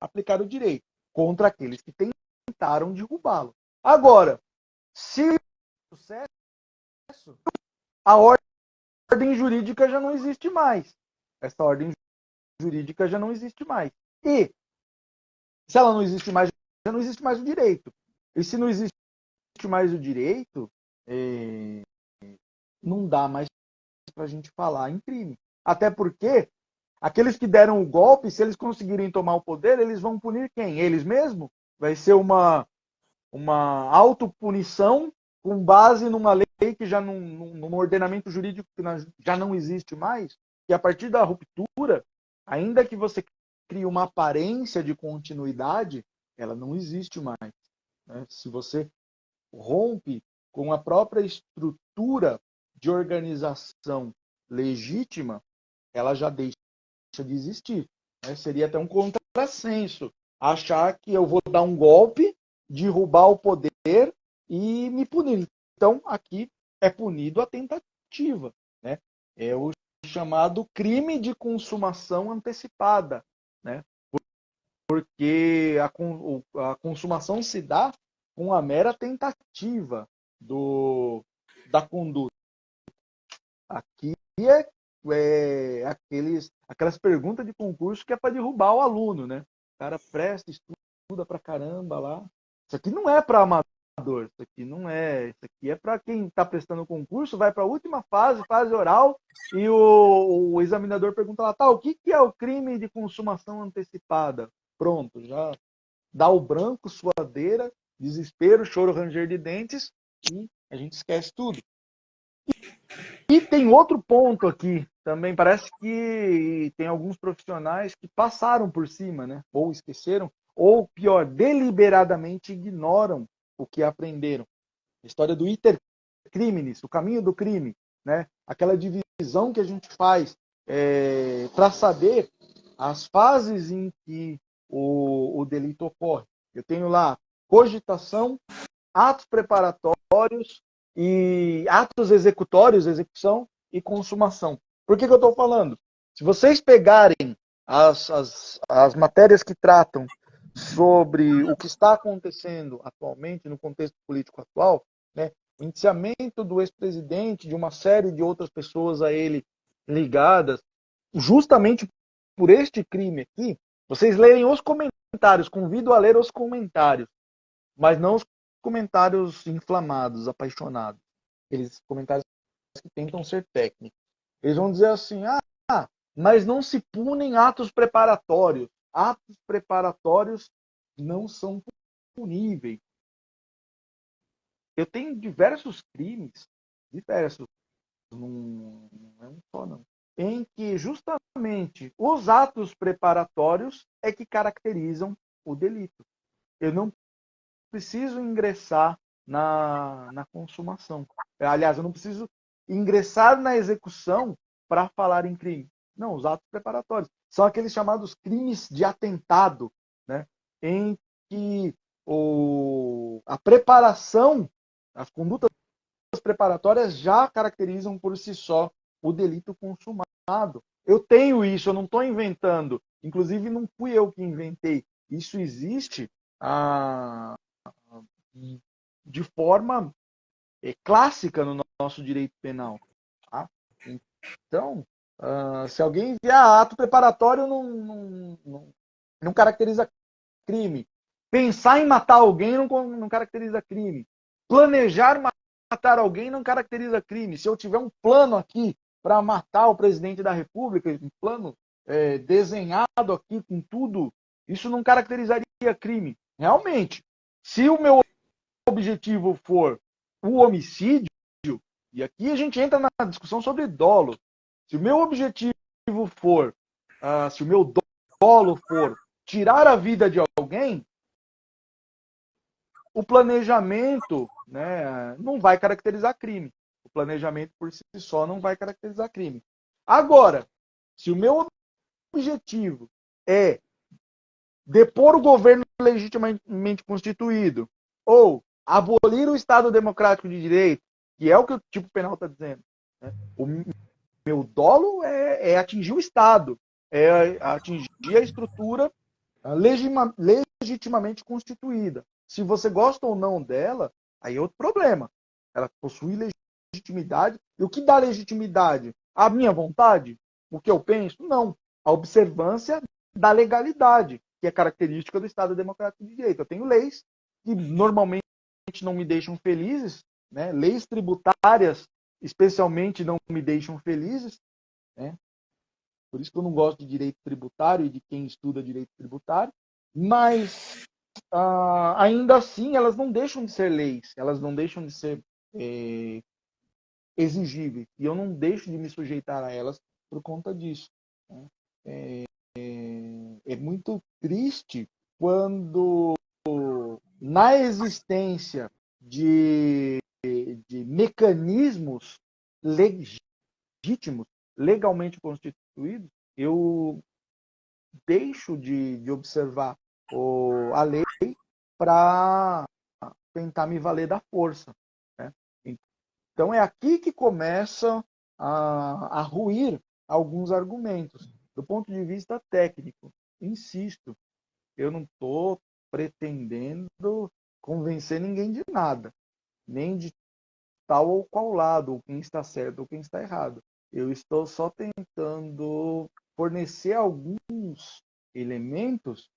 aplicar o direito contra aqueles que tentaram derrubá-lo. Agora, se sucesso, a ordem jurídica já não existe mais. Essa ordem jurídica já não existe mais. E, se ela não existe mais, já não existe mais o direito. E se não existe mais o direito, não dá mais para a gente falar em crime. Até porque aqueles que deram o golpe, se eles conseguirem tomar o poder, eles vão punir quem? Eles mesmos? Vai ser uma autopunição com base numa lei que já num ordenamento jurídico que já não existe mais, e a partir da ruptura, ainda que você crie uma aparência de continuidade, ela não existe mais. Né? Se você rompe com a própria estrutura de organização legítima, ela já deixa de existir. Né? Seria até um contrassenso achar que eu vou dar um golpe, derrubar o poder e me punir. Então, aqui é punido a tentativa. Né? É o chamado crime de consumação antecipada. Né? Porque a consumação se dá com a mera tentativa da conduta. Aqui aquelas perguntas de concurso que é para derrubar o aluno, né? O cara presta, estuda pra caramba lá. Isso aqui não é para amador, isso aqui não é. Isso aqui é para quem está prestando concurso, vai para a última fase oral, e o examinador pergunta lá, tá, o que é o crime de consumação antecipada? Pronto, já dá o branco, suadeira, desespero, choro, ranger de dentes, e a gente esquece tudo. E tem outro ponto aqui também, parece que tem alguns profissionais que passaram por cima, né? Ou esqueceram, ou pior, deliberadamente ignoram o que aprenderam. A história do iter criminis, o caminho do crime, né? Aquela divisão que a gente faz para saber as fases em que o delito ocorre. Eu tenho lá cogitação, atos preparatórios, e atos executórios, execução e consumação. Por que eu estou falando? Se vocês pegarem as matérias que tratam sobre o que está acontecendo atualmente no contexto político atual, né, indiciamento do ex-presidente, de uma série de outras pessoas a ele ligadas, justamente por este crime aqui. Vocês lerem os comentários, convido a ler os comentários, mas não os comentários inflamados, apaixonados. Aqueles comentários que tentam ser técnicos. Eles vão dizer assim, mas não se punem atos preparatórios. Atos preparatórios não são puníveis. Eu tenho diversos crimes, diversos, não é um só não, em que justamente os atos preparatórios é que caracterizam o delito. Eu não preciso ingressar na consumação. Aliás, eu não preciso ingressar na execução para falar em crime. Não, os atos preparatórios. São aqueles chamados crimes de atentado, né? Em que a preparação, as condutas preparatórias já caracterizam por si só o delito consumado. Eu tenho isso, eu não estou inventando. Inclusive, não fui eu que inventei. Isso existe de forma clássica no nosso direito penal. Tá? Então, se alguém enviar ato preparatório, não caracteriza crime. Pensar em matar alguém não caracteriza crime. Planejar matar alguém não caracteriza crime. Se eu tiver um plano aqui para matar o presidente da República, um plano desenhado aqui com tudo, isso não caracterizaria crime. Realmente, se o meu objetivo for o homicídio, e aqui a gente entra na discussão sobre dolo, se o meu objetivo for, se o meu dolo for tirar a vida de alguém, o planejamento, né, não vai caracterizar crime. O planejamento por si só não vai caracterizar crime. Agora, se o meu objetivo é depor o governo legitimamente constituído ou abolir o Estado Democrático de Direito, que é o que o tipo penal está dizendo, né? O meu dolo é atingir o Estado, é atingir a estrutura legitimamente constituída. Se você gosta ou não dela, aí é outro problema. Ela possui legitimidade. E o que dá legitimidade? A minha vontade? O que eu penso? Não. A observância da legalidade, que é característica do Estado Democrático de Direito. Eu tenho leis que normalmente não me deixam felizes, né? Leis tributárias, especialmente, não me deixam felizes, né? Por isso que eu não gosto de direito tributário e de quem estuda direito tributário, mas ainda assim elas não deixam de ser leis, elas não deixam de ser exigíveis, e eu não deixo de me sujeitar a elas por conta disso. Né? É muito triste quando, na existência de mecanismos legítimos, legalmente constituídos, eu deixo de observar a lei para tentar me valer da força. Né? Então é aqui que começa a ruir alguns argumentos. Do ponto de vista técnico, insisto, eu não estou pretendendo convencer ninguém de nada, nem de tal ou qual lado, ou quem está certo ou quem está errado. Eu estou só tentando fornecer alguns elementos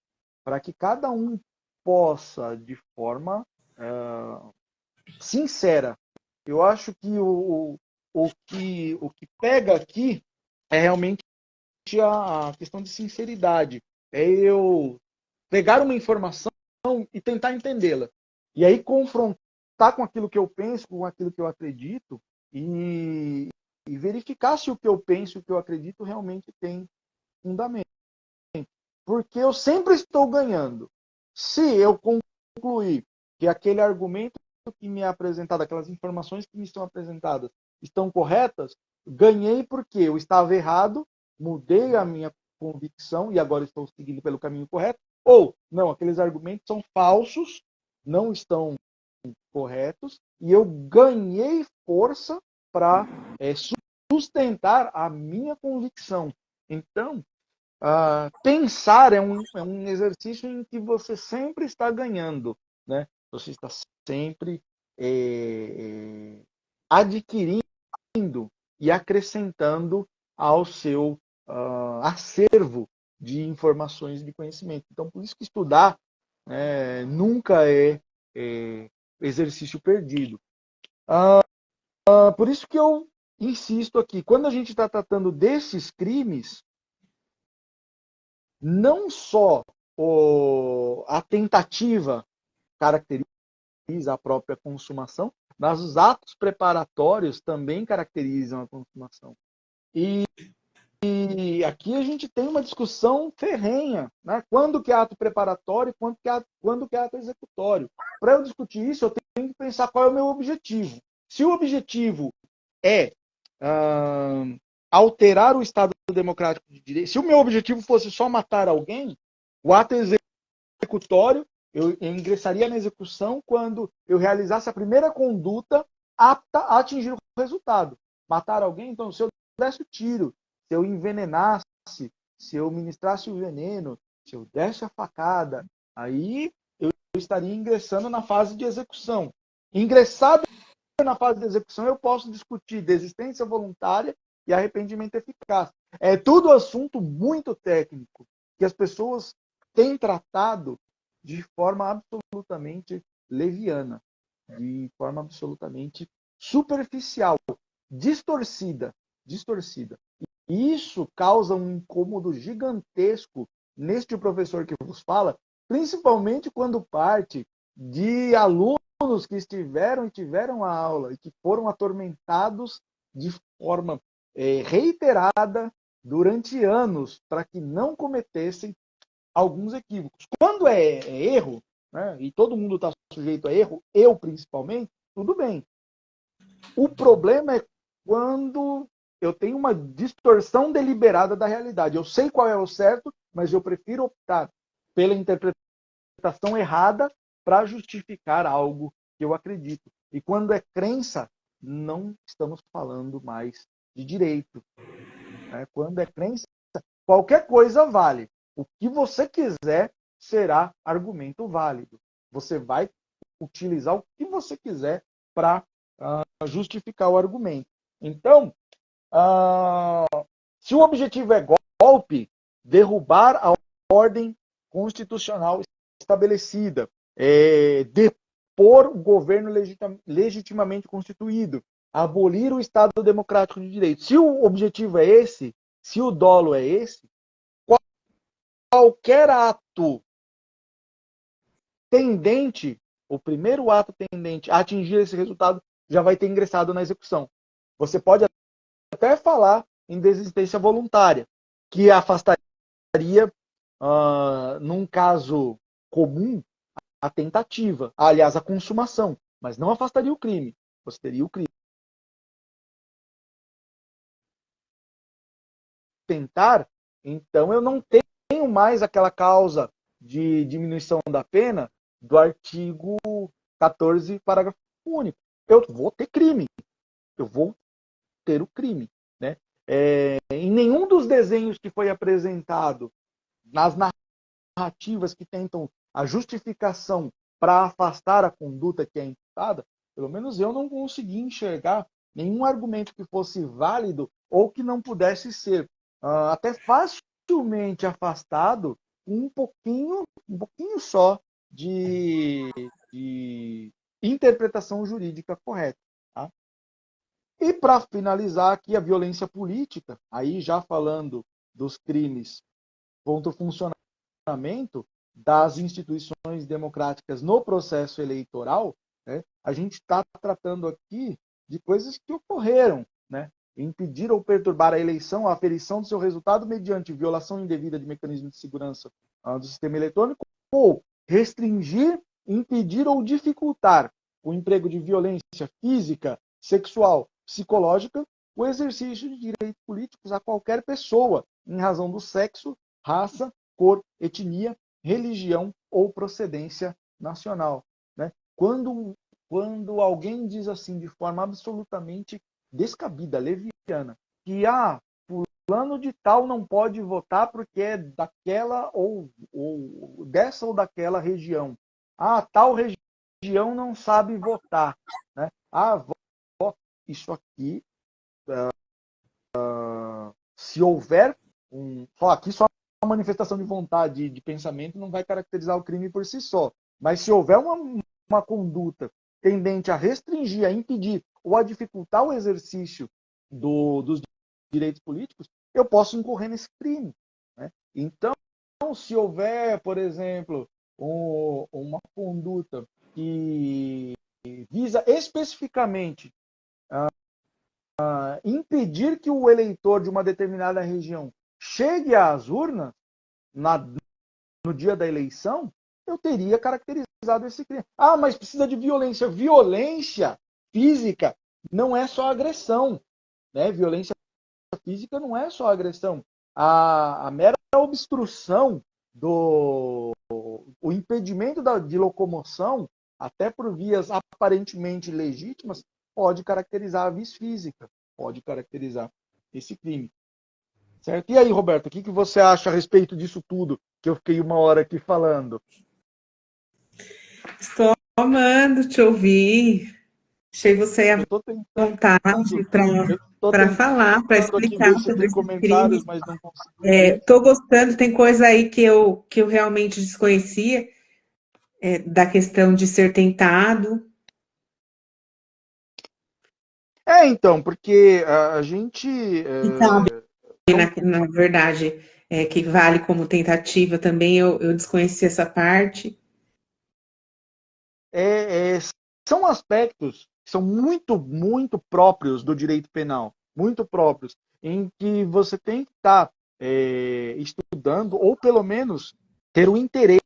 para que cada um possa, de forma sincera. Eu acho que o que pega aqui é realmente a questão de sinceridade. É eu pegar uma informação e tentar entendê-la. E aí confrontar com aquilo que eu penso, com aquilo que eu acredito, e verificar se o que eu penso e o que eu acredito realmente tem fundamento. Porque eu sempre estou ganhando. Se eu concluir que aquele argumento que me é apresentado, aquelas informações que me são apresentadas, estão corretas, ganhei porque eu estava errado, mudei a minha convicção e agora estou seguindo pelo caminho correto. Ou, não, aqueles argumentos são falsos, não estão corretos, e eu ganhei força para sustentar a minha convicção. Então, pensar é um exercício em que você sempre está ganhando, né? Você está sempre adquirindo e acrescentando ao seu acervo de informações e de conhecimento. Então, por isso que estudar nunca é exercício perdido. Por isso que eu insisto aqui, quando a gente está tratando desses crimes, não só a tentativa caracteriza a própria consumação, mas os atos preparatórios também caracterizam a consumação. E aqui a gente tem uma discussão ferrenha, né? Quando que é ato preparatório e quando que é ato executório. Para eu discutir isso, eu tenho que pensar qual é o meu objetivo. Se o objetivo é alterar o Estado democrático de direito, se o meu objetivo fosse só matar alguém, o ato executório, eu ingressaria na execução quando eu realizasse a primeira conduta apta a atingir o resultado. Matar alguém, então, se eu desse o tiro, se eu envenenasse, se eu ministrasse o veneno, se eu desse a facada, aí eu estaria ingressando na fase de execução. Ingressado na fase de execução, eu posso discutir desistência voluntária e arrependimento eficaz. É tudo assunto muito técnico, que as pessoas têm tratado de forma absolutamente leviana, de forma absolutamente superficial, distorcida. E isso causa um incômodo gigantesco neste professor que vos fala, principalmente quando parte de alunos que estiveram e tiveram a aula e que foram atormentados de forma reiterada durante anos para que não cometessem alguns equívocos. Quando é erro, né, e todo mundo está sujeito a erro, eu principalmente, tudo bem. O problema é quando eu tenho uma distorção deliberada da realidade. Eu sei qual é o certo, mas eu prefiro optar pela interpretação errada para justificar algo que eu acredito. E quando é crença, não estamos falando mais de direito. Quando é crença, qualquer coisa vale. O que você quiser será argumento válido. Você vai utilizar o que você quiser para justificar o argumento. Então, se o objetivo é golpe, derrubar a ordem constitucional estabelecida, depor o governo legitimamente constituído, abolir o Estado democrático de direito. Se o objetivo é esse, se o dolo é esse, qualquer ato tendente, o primeiro ato tendente a atingir esse resultado já vai ter ingressado na execução. Você pode até falar em desistência voluntária, que afastaria, num caso comum, a tentativa, aliás, a consumação, mas não afastaria o crime. Você teria o crime. Tentar, então eu não tenho mais aquela causa de diminuição da pena do artigo 14, parágrafo único. Eu vou ter crime. Eu vou ter o crime. Né? Em nenhum dos desenhos que foi apresentado, nas narrativas que tentam a justificação para afastar a conduta que é imputada, pelo menos eu não consegui enxergar nenhum argumento que fosse válido ou que não pudesse ser até facilmente afastado um pouquinho só de interpretação jurídica correta. Tá? E para finalizar aqui a violência política, aí já falando dos crimes contra o funcionamento das instituições democráticas no processo eleitoral, né, a gente está tratando aqui de coisas que ocorreram, né? Impedir ou perturbar a eleição, a aferição do seu resultado mediante violação indevida de mecanismo de segurança do sistema eletrônico, ou restringir, impedir ou dificultar o emprego de violência física, sexual, psicológica, o exercício de direitos políticos a qualquer pessoa, em razão do sexo, raça, cor, etnia, religião ou procedência nacional. Né? Quando alguém diz assim de forma absolutamente descabida, leviana, que fulano de tal não pode votar porque é daquela ou dessa ou daquela região. Tal região religião não sabe votar, né? Ah, isso aqui, se houver só uma manifestação de vontade, de pensamento, não vai caracterizar o crime por si só. Mas se houver uma conduta tendente a restringir, a impedir ou a dificultar o exercício dos direitos políticos, eu posso incorrer nesse crime, né? Então, se houver, por exemplo, uma conduta que visa especificamente impedir que o eleitor de uma determinada região chegue às urnas no dia da eleição, eu teria caracterizado esse crime. Ah, mas precisa de violência. Violência física não é só agressão, né? Violência física não é só agressão. A mera obstrução o impedimento de locomoção, até por vias aparentemente legítimas, pode caracterizar a vis física, pode caracterizar esse crime. Certo? E aí, Roberto, o que você acha a respeito disso tudo que eu fiquei uma hora aqui falando? Estou amando te ouvir. Achei você à vontade para falar, para explicar sobre tem esse comentários, crime. mas não consigo. Estou gostando, tem coisa aí que eu realmente desconhecia, da questão de ser tentado. Então, porque a gente. Então, na verdade, que vale como tentativa também, eu desconheci essa parte. São aspectos que são muito, muito próprios do direito penal, muito próprios, em que você tem que estar estudando, ou pelo menos ter o interesse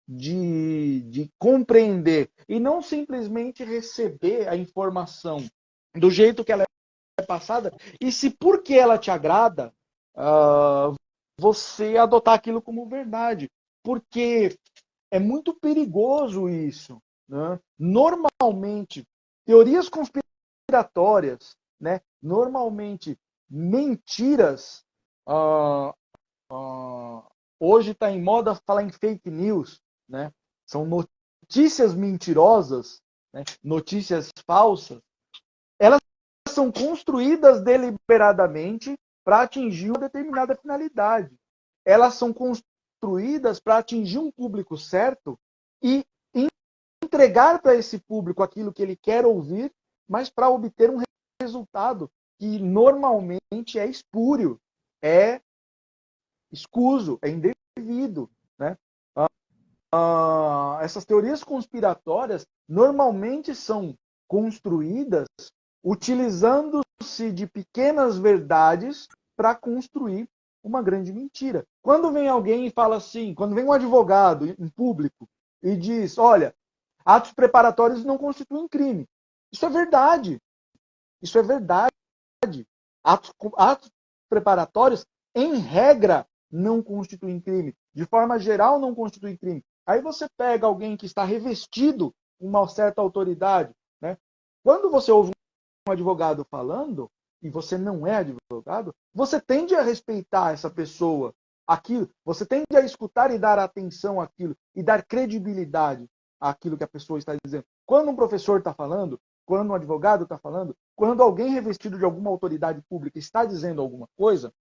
de compreender, e não simplesmente receber a informação do jeito que ela é passada, e se porque ela te agrada, você adotar aquilo como verdade. Porque é muito perigoso isso, né? Normalmente, teorias conspiratórias, né? Normalmente, mentiras. Hoje está em moda falar em fake news, né? São notícias mentirosas, né? Notícias falsas. Elas são construídas deliberadamente para atingir uma determinada finalidade. Elas são construídas para atingir um público certo e entregar para esse público aquilo que ele quer ouvir, mas para obter um resultado que normalmente é espúrio, é escuso, é indevido, né? Essas teorias conspiratórias normalmente são construídas utilizando-se de pequenas verdades para construir uma grande mentira. Quando vem alguém e fala assim, quando vem um advogado em público e diz, olha, atos preparatórios não constituem crime. Isso é verdade. Isso é verdade. Atos preparatórios, em regra, não constituem crime. De forma geral, não constituem crime. Aí você pega alguém que está revestido com uma certa autoridade, né? Quando você ouve um advogado falando, e você não é advogado, você tende a respeitar essa pessoa, aquilo, você tende a escutar e dar atenção àquilo, e dar credibilidade àquilo que a pessoa está dizendo. Quando um professor está falando, quando um advogado está falando, quando alguém revestido de alguma autoridade pública está dizendo alguma coisa,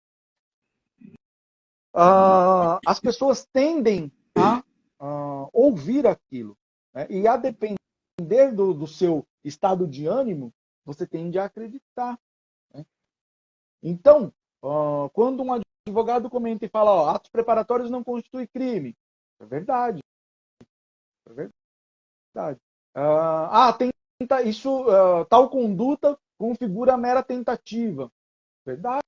as pessoas tendem a ouvir aquilo, né? E a depender do seu estado de ânimo, você tende a acreditar, né? Então, quando um advogado comenta e fala, atos preparatórios não constituem crime, é verdade, é verdade. Tal conduta configura mera tentativa, verdade,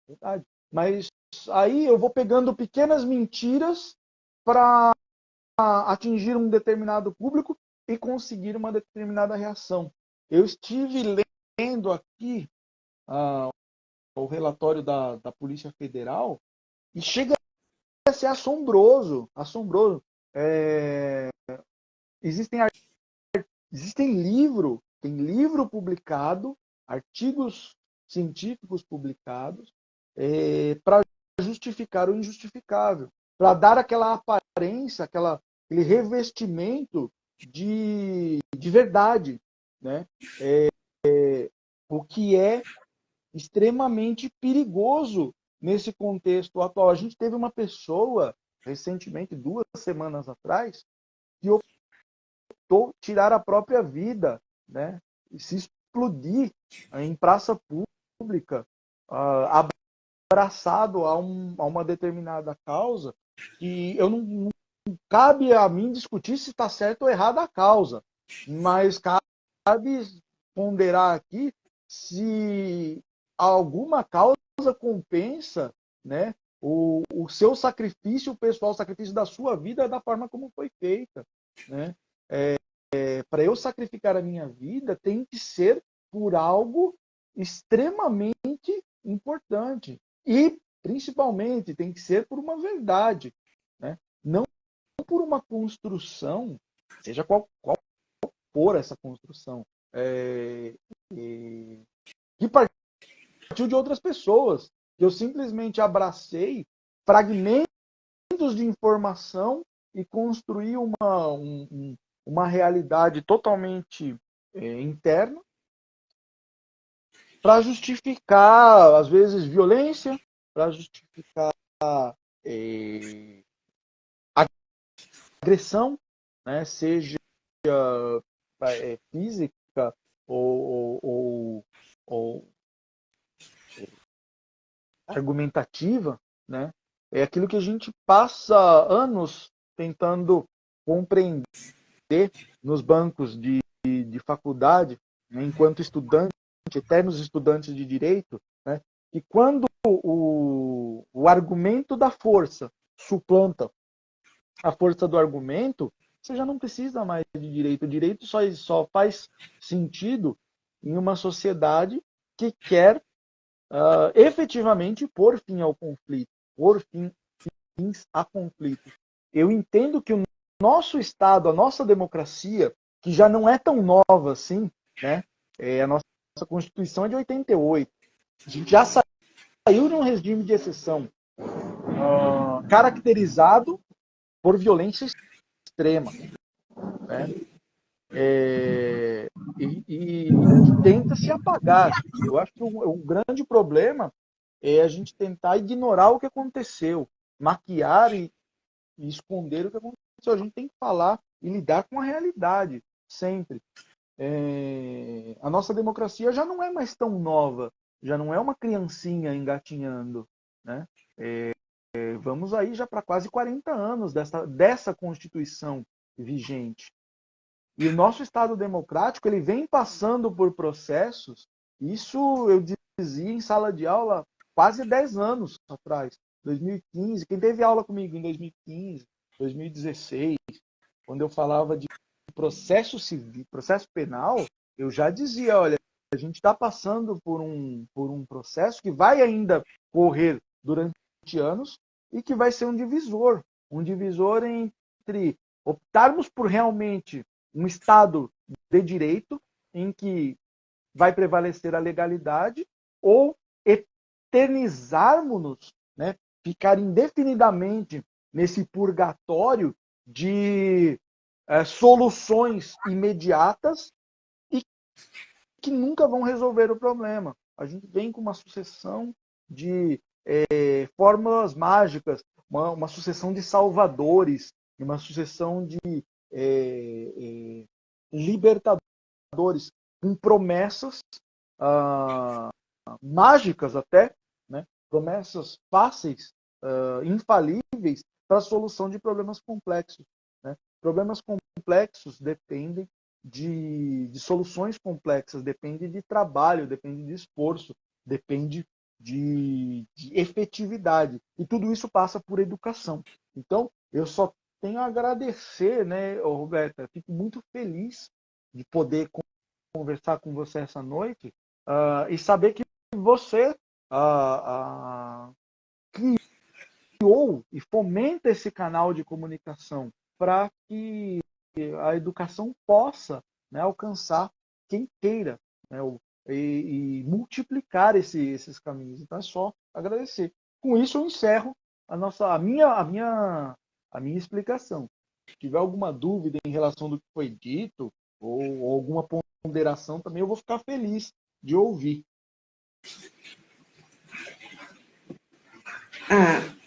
verdade. Mas aí eu vou pegando pequenas mentiras para atingir um determinado público e conseguir uma determinada reação. Eu estive lendo aqui o relatório da Polícia Federal e chega a ser assombroso, assombroso. Existem tem livro publicado, artigos científicos publicados, para justificar o injustificável, para dar aquela aparência, aquela aquele revestimento de verdade, né? O que é extremamente perigoso nesse contexto atual. A gente teve uma pessoa, recentemente, 2 semanas atrás, que optou tirar a própria vida, né? E se explodir em praça pública, abraçado a uma determinada causa, que eu não cabe a mim discutir se está certo ou errada a causa, mas cabe ponderar aqui se alguma causa compensa, né, o seu sacrifício pessoal, o sacrifício da sua vida da forma como foi feita, né? Para eu sacrificar a minha vida tem que ser por algo extremamente importante e principalmente tem que ser por uma verdade, né? Não por uma construção, seja qual for essa construção, que partiu de outras pessoas. Eu simplesmente abracei fragmentos de informação e construí uma realidade totalmente interna para justificar, às vezes, violência, para justificar agressão, né, seja física ou argumentativa, né? É aquilo que a gente passa anos tentando compreender nos bancos de faculdade, né, enquanto estudante, eternos estudantes de direito, né, que quando o argumento da força suplanta a força do argumento, você já não precisa mais de direito. O direito só faz sentido em uma sociedade que quer efetivamente pôr fim ao conflito, pôr fins a conflitos. Eu entendo que o nosso Estado, a nossa democracia, que já não é tão nova assim, né? A nossa Constituição é de 88. A gente já saiu de um regime de exceção, caracterizado por violência extrema, né? E tenta se apagar. Eu acho que o grande problema é a gente tentar ignorar o que aconteceu, maquiar e esconder o que aconteceu. A gente tem que falar e lidar com a realidade, sempre. A nossa democracia já não é mais tão nova, já não é uma criancinha engatinhando, né? Vamos aí já para quase 40 anos dessa Constituição vigente. E o nosso Estado democrático ele vem passando por processos, isso eu dizia em sala de aula quase 10 anos atrás, 2015. Quem teve aula comigo em 2015, 2016, quando eu falava de processo civil, processo penal, eu já dizia, olha, a gente está passando por um processo que vai ainda correr durante anos e que vai ser um divisor entre optarmos por realmente um Estado de direito em que vai prevalecer a legalidade ou eternizarmos-nos, né, ficar indefinidamente nesse purgatório de soluções imediatas e que nunca vão resolver o problema. A gente vem com uma sucessão de fórmulas mágicas, uma sucessão de salvadores, uma sucessão de libertadores com promessas mágicas até, né? Promessas fáceis, infalíveis para a solução de problemas complexos. Né? Problemas complexos dependem de soluções complexas, depende de trabalho, depende de esforço, depende de efetividade. E tudo isso passa por educação. Então, eu só tenho a agradecer, né, Roberta? Fico muito feliz de poder conversar com você essa noite e saber que você criou e fomenta esse canal de comunicação para que a educação possa, né, alcançar quem queira, né, e multiplicar esses caminhos. Então é só agradecer. Com isso eu encerro a minha explicação. tiver alguma dúvida em relação do que foi dito, ou alguma ponderação também, eu vou ficar feliz de ouvir.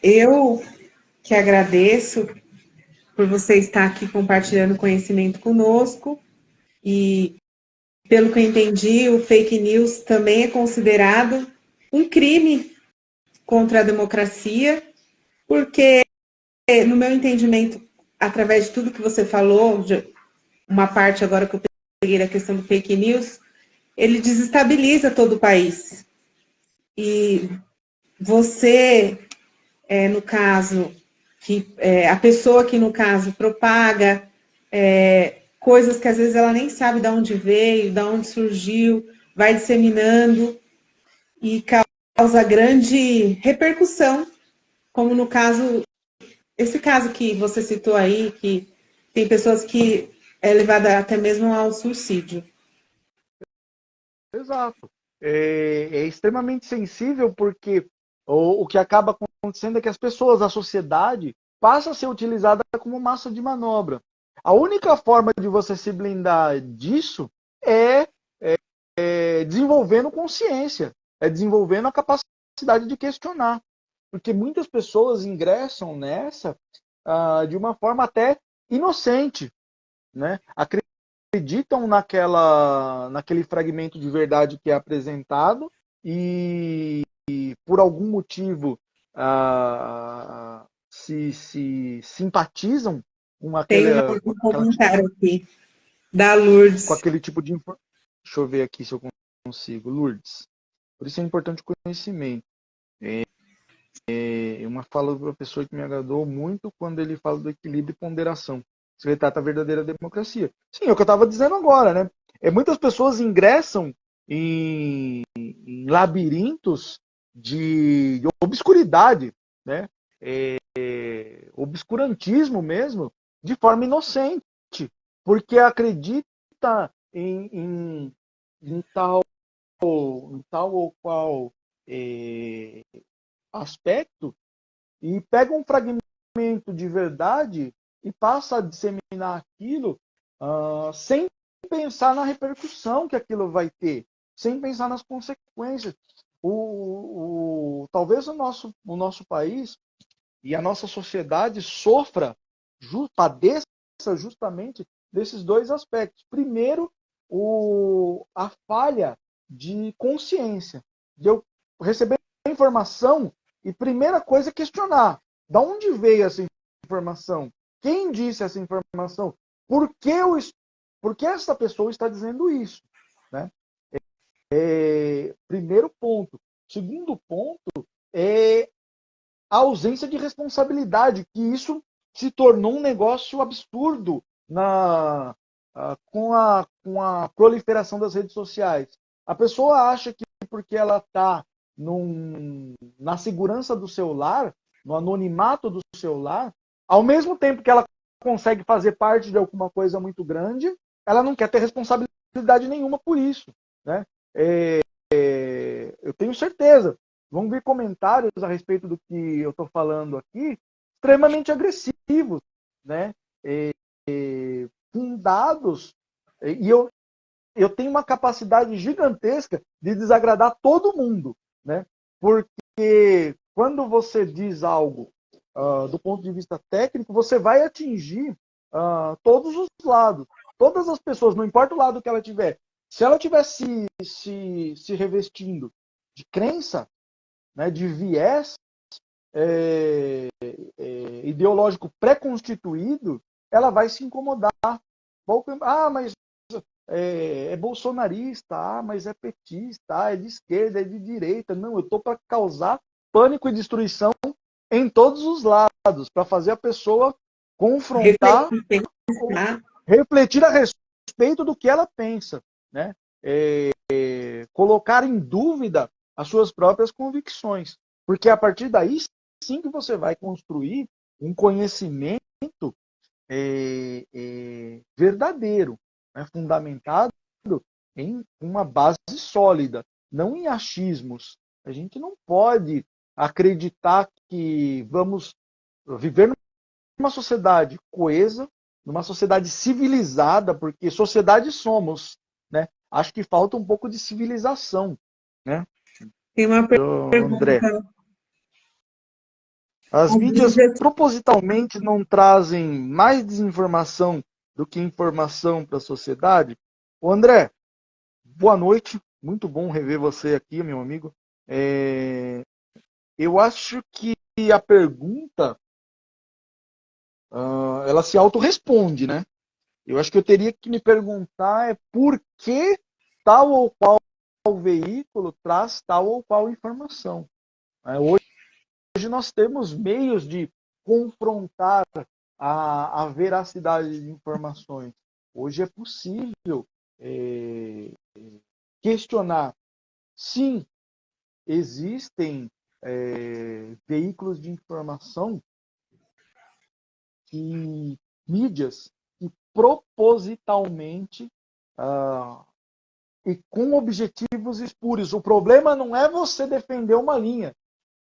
Eu que agradeço por você estar aqui compartilhando conhecimento conosco e, pelo que eu entendi, o fake news também é considerado um crime contra a democracia, porque, no meu entendimento, através de tudo que você falou, uma parte agora que eu peguei da questão do fake news, ele desestabiliza todo o país. E você, no caso, a pessoa que, no caso, propaga coisas que às vezes ela nem sabe de onde veio, de onde surgiu, vai disseminando e causa grande repercussão, como no caso, esse caso que você citou aí, que tem pessoas que é levada até mesmo ao suicídio. Exato. É extremamente sensível porque o que acaba acontecendo é que as pessoas, a sociedade, passa a ser utilizada como massa de manobra. A única forma de você se blindar disso é desenvolvendo consciência, é desenvolvendo a capacidade de questionar. Porque muitas pessoas ingressam nessa de uma forma até inocente, né? Acreditam naquele fragmento de verdade que é apresentado e por algum motivo se simpatizam com Tem um comentário aqui da Lourdes. aquele tipo de informação. Deixa eu ver aqui se eu consigo. Lourdes. Por isso é importante o conhecimento. Uma fala do professor que me agradou muito quando ele fala do equilíbrio e ponderação. Se retrata a verdadeira democracia. Sim, é o que eu estava dizendo agora, né? Muitas pessoas ingressam em labirintos de obscuridade, né? Obscurantismo mesmo, de forma inocente, porque acredita em tal ou qual aspecto e pega um fragmento de verdade e passa a disseminar aquilo sem pensar na repercussão que aquilo vai ter, sem pensar nas consequências. Talvez o nosso país e a nossa sociedade padeça justamente desses dois aspectos. Primeiro, a falha de consciência, de eu receber informação e primeira coisa é questionar. Da onde veio essa informação? Quem disse essa informação? Por que essa pessoa está dizendo isso? Né? Primeiro ponto. Segundo ponto é a ausência de responsabilidade, que isso se tornou um negócio absurdo com a proliferação das redes sociais. A pessoa acha que porque ela está na segurança do seu lar, no anonimato do seu lar, ao mesmo tempo que ela consegue fazer parte de alguma coisa muito grande, ela não quer ter responsabilidade nenhuma por isso. Né? Eu tenho certeza. Vão vir comentários a respeito do que eu estou falando aqui, extremamente agressivos, né? Fundados, e eu tenho uma capacidade gigantesca de desagradar todo mundo, né? Porque quando você diz algo do ponto de vista técnico, você vai atingir todos os lados, todas as pessoas, não importa o lado que ela tiver. Se ela estiver se revestindo de crença, né, de viés ideológico pré-constituído, ela vai se incomodar. Mas é bolsonarista, mas é petista, é de esquerda, é de direita. Não, eu estou para causar pânico e destruição em todos os lados, para fazer a pessoa confrontar, refletir a respeito do que ela pensa, né? Colocar em dúvida as suas próprias convicções, porque a partir daí sim que você vai construir um conhecimento verdadeiro, né? Fundamentado em uma base sólida, não em achismos. A gente não pode acreditar que vamos viver numa sociedade coesa, numa sociedade civilizada, porque sociedade somos, né? Acho que falta um pouco de civilização, né? Tem uma André, pergunta. as As mídias mídias, propositalmente não trazem mais desinformação do que informação para a sociedade? Ô André, boa noite, muito bom rever você aqui, meu amigo. Eu acho que a pergunta, ela se autorresponde, né? Eu acho que eu teria que me perguntar por que tal ou qual veículo traz tal ou qual informação. Hoje nós temos meios de confrontar a veracidade de informações. Hoje é possível questionar. Sim, existem veículos de informação que mídias que propositalmente e com objetivos espúrios. O problema não é você defender uma linha.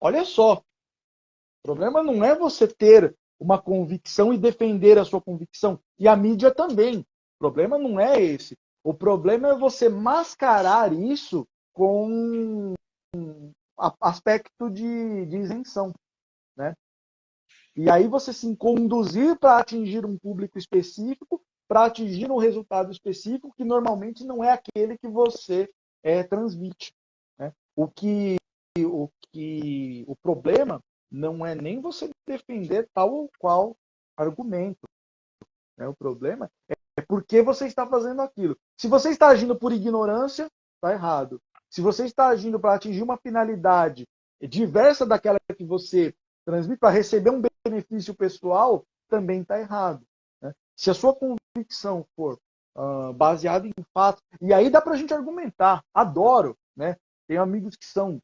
Olha só, o problema não é você ter uma convicção e defender a sua convicção. E a mídia também. O problema não é esse. O problema é você mascarar isso com aspecto de isenção, né? E aí você se conduzir para atingir um público específico, para atingir um resultado específico que normalmente não é aquele que você transmite, né? O problema não é nem você defender tal ou qual argumento, né? O problema é porque você está fazendo aquilo. Se você está agindo por ignorância, está errado. Se você está agindo para atingir uma finalidade diversa daquela que você transmite, para receber um benefício pessoal, também está errado, né? Se a sua convicção for baseada em fatos, e aí dá para a gente argumentar, adoro, né? Tenho amigos que são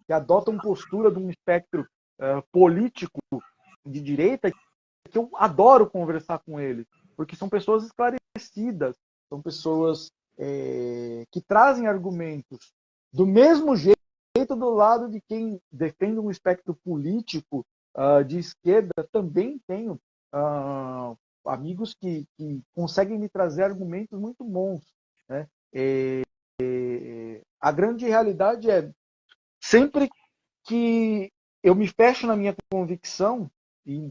que adotam postura de um espectro político de direita, que eu adoro conversar com eles, porque são pessoas esclarecidas, são pessoas que trazem argumentos do mesmo jeito do lado de quem defende um espectro político de esquerda. Também tenho amigos que conseguem me trazer argumentos muito bons, né? A grande realidade é, sempre que eu me fecho na minha convicção e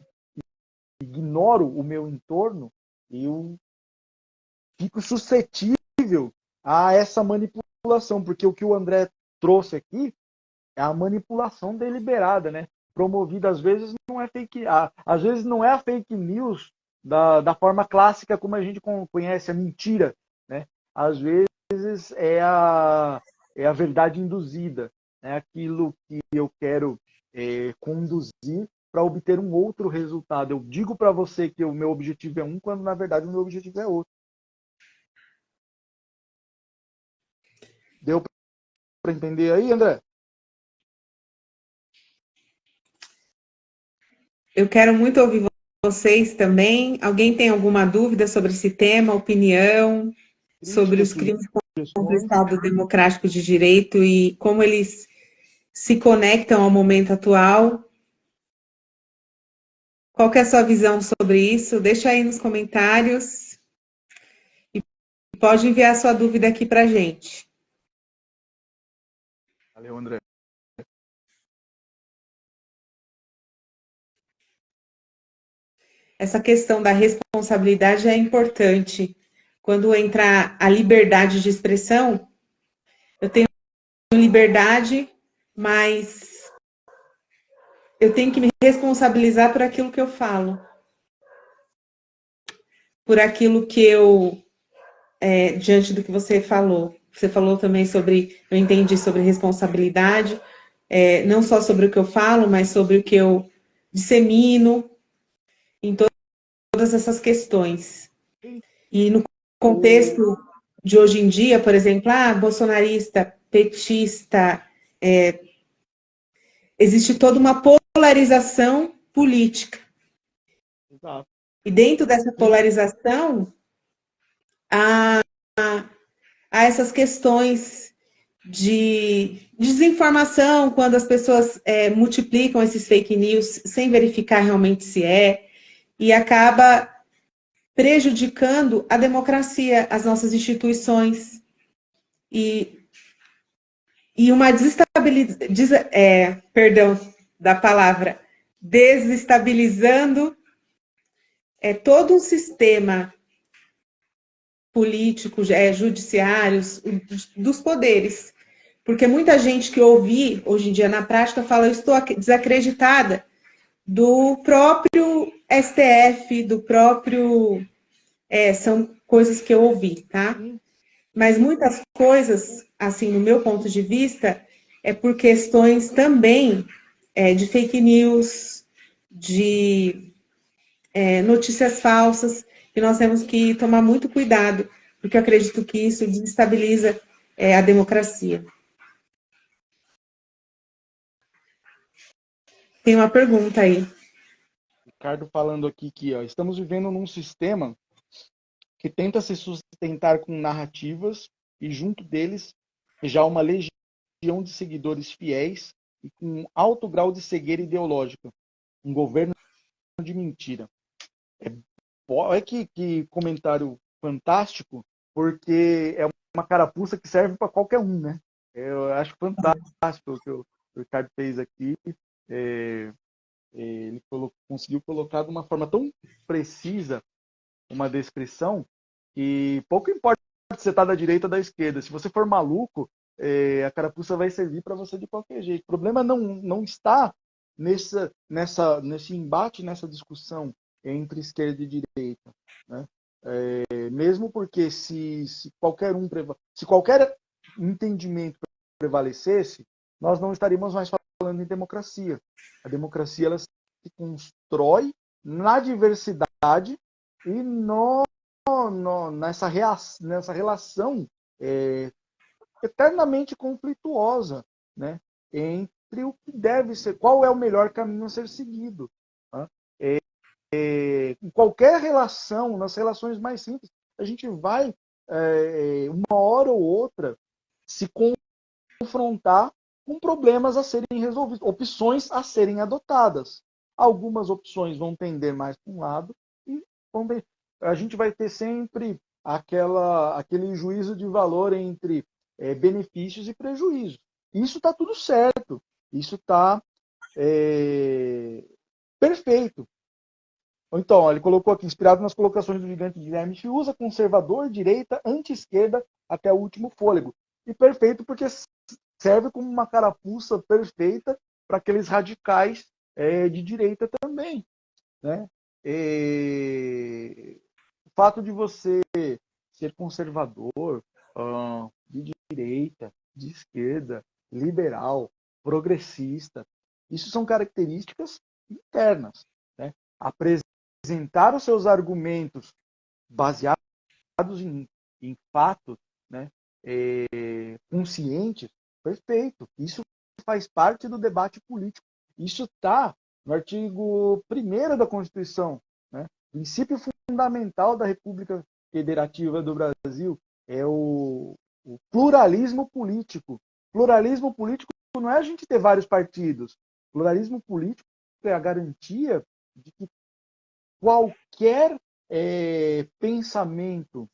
ignoro o meu entorno, eu fico suscetível a essa manipulação, porque o que o André trouxe aqui é a manipulação deliberada, né? Promovida, às vezes não é às vezes não é a fake news da forma clássica como a gente conhece, a mentira, né? Às vezes é a verdade induzida, é aquilo que eu quero conduzir para obter um outro resultado. Eu digo para você que o meu objetivo é um, quando na verdade o meu objetivo é outro. Deu para entender aí, André? eu quero muito ouvir vocês também. Alguém tem alguma dúvida sobre esse tema, opinião sobre os crimes contra o Estado Democrático de Direito e como eles se conectam ao momento atual? Qual que é a sua visão sobre isso? Deixa aí nos comentários e pode enviar sua dúvida aqui para a gente. Valeu, André. Essa questão da responsabilidade é importante. Quando entra a liberdade de expressão, eu tenho liberdade, mas eu tenho que me responsabilizar por aquilo que eu falo. Por aquilo que eu, diante do que você falou. Você falou também sobre, eu entendi sobre responsabilidade, não só sobre o que eu falo, mas sobre o que eu dissemino, em todas essas questões. E no contexto de hoje em dia, por exemplo, bolsonarista, petista, existe toda uma polarização política. Exato. E dentro dessa polarização, há essas questões de desinformação, quando as pessoas multiplicam esses fake news sem verificar realmente se e acaba prejudicando a democracia, as nossas instituições, e uma perdão da palavra, desestabilizando todo um sistema político, judiciários, dos poderes. Porque muita gente que ouvi hoje em dia na prática fala, eu estou desacreditada do próprio STF, do próprio... são coisas que eu ouvi, tá? Mas muitas coisas, assim, no meu ponto de vista, é por questões também de fake news, de notícias falsas, que nós temos que tomar muito cuidado, porque eu acredito que isso desestabiliza a democracia. Tem uma pergunta aí. Ricardo falando aqui que estamos vivendo num sistema que tenta se sustentar com narrativas e junto deles já uma legião de seguidores fiéis e com alto grau de cegueira ideológica. Um governo de mentira. Olha que comentário fantástico, porque é uma carapuça que serve para qualquer um, né? Eu acho fantástico o que o Ricardo fez aqui. Ele conseguiu colocar de uma forma tão precisa uma descrição que pouco importa se você está da direita ou da esquerda. Se você for maluco, a carapuça vai servir para você de qualquer jeito. O problema não está nesse embate, nessa discussão entre esquerda e direita, né? Mesmo porque se qualquer entendimento prevalecesse, nós não estaríamos mais falando em democracia. A democracia ela se constrói na diversidade e nessa relação eternamente conflituosa, né, entre o que deve ser, qual é o melhor caminho a ser seguido. Né? Em qualquer relação, nas relações mais simples, a gente vai, uma hora ou outra, se confrontar com problemas a serem resolvidos, opções a serem adotadas. Algumas opções vão tender mais para um lado e a gente vai ter sempre aquele juízo de valor entre benefícios e prejuízos. Isso está tudo certo. Isso está perfeito. Então, ele colocou aqui, inspirado nas colocações do gigante Guilherme Fiuza, conservador, direita, anti-esquerda, até o último fôlego. E perfeito porque serve como uma carapuça perfeita para aqueles radicais de direita também, né? O fato de você ser conservador, de direita, de esquerda, liberal, progressista, isso são características internas, né? Apresentar os seus argumentos baseados em fatos, né? Conscientes, perfeito. Isso faz parte do debate político. Isso está no artigo 1º da Constituição, né? O princípio fundamental da República Federativa do Brasil é o pluralismo político. Pluralismo político não é a gente ter vários partidos. Pluralismo político é a garantia de que qualquer pensamento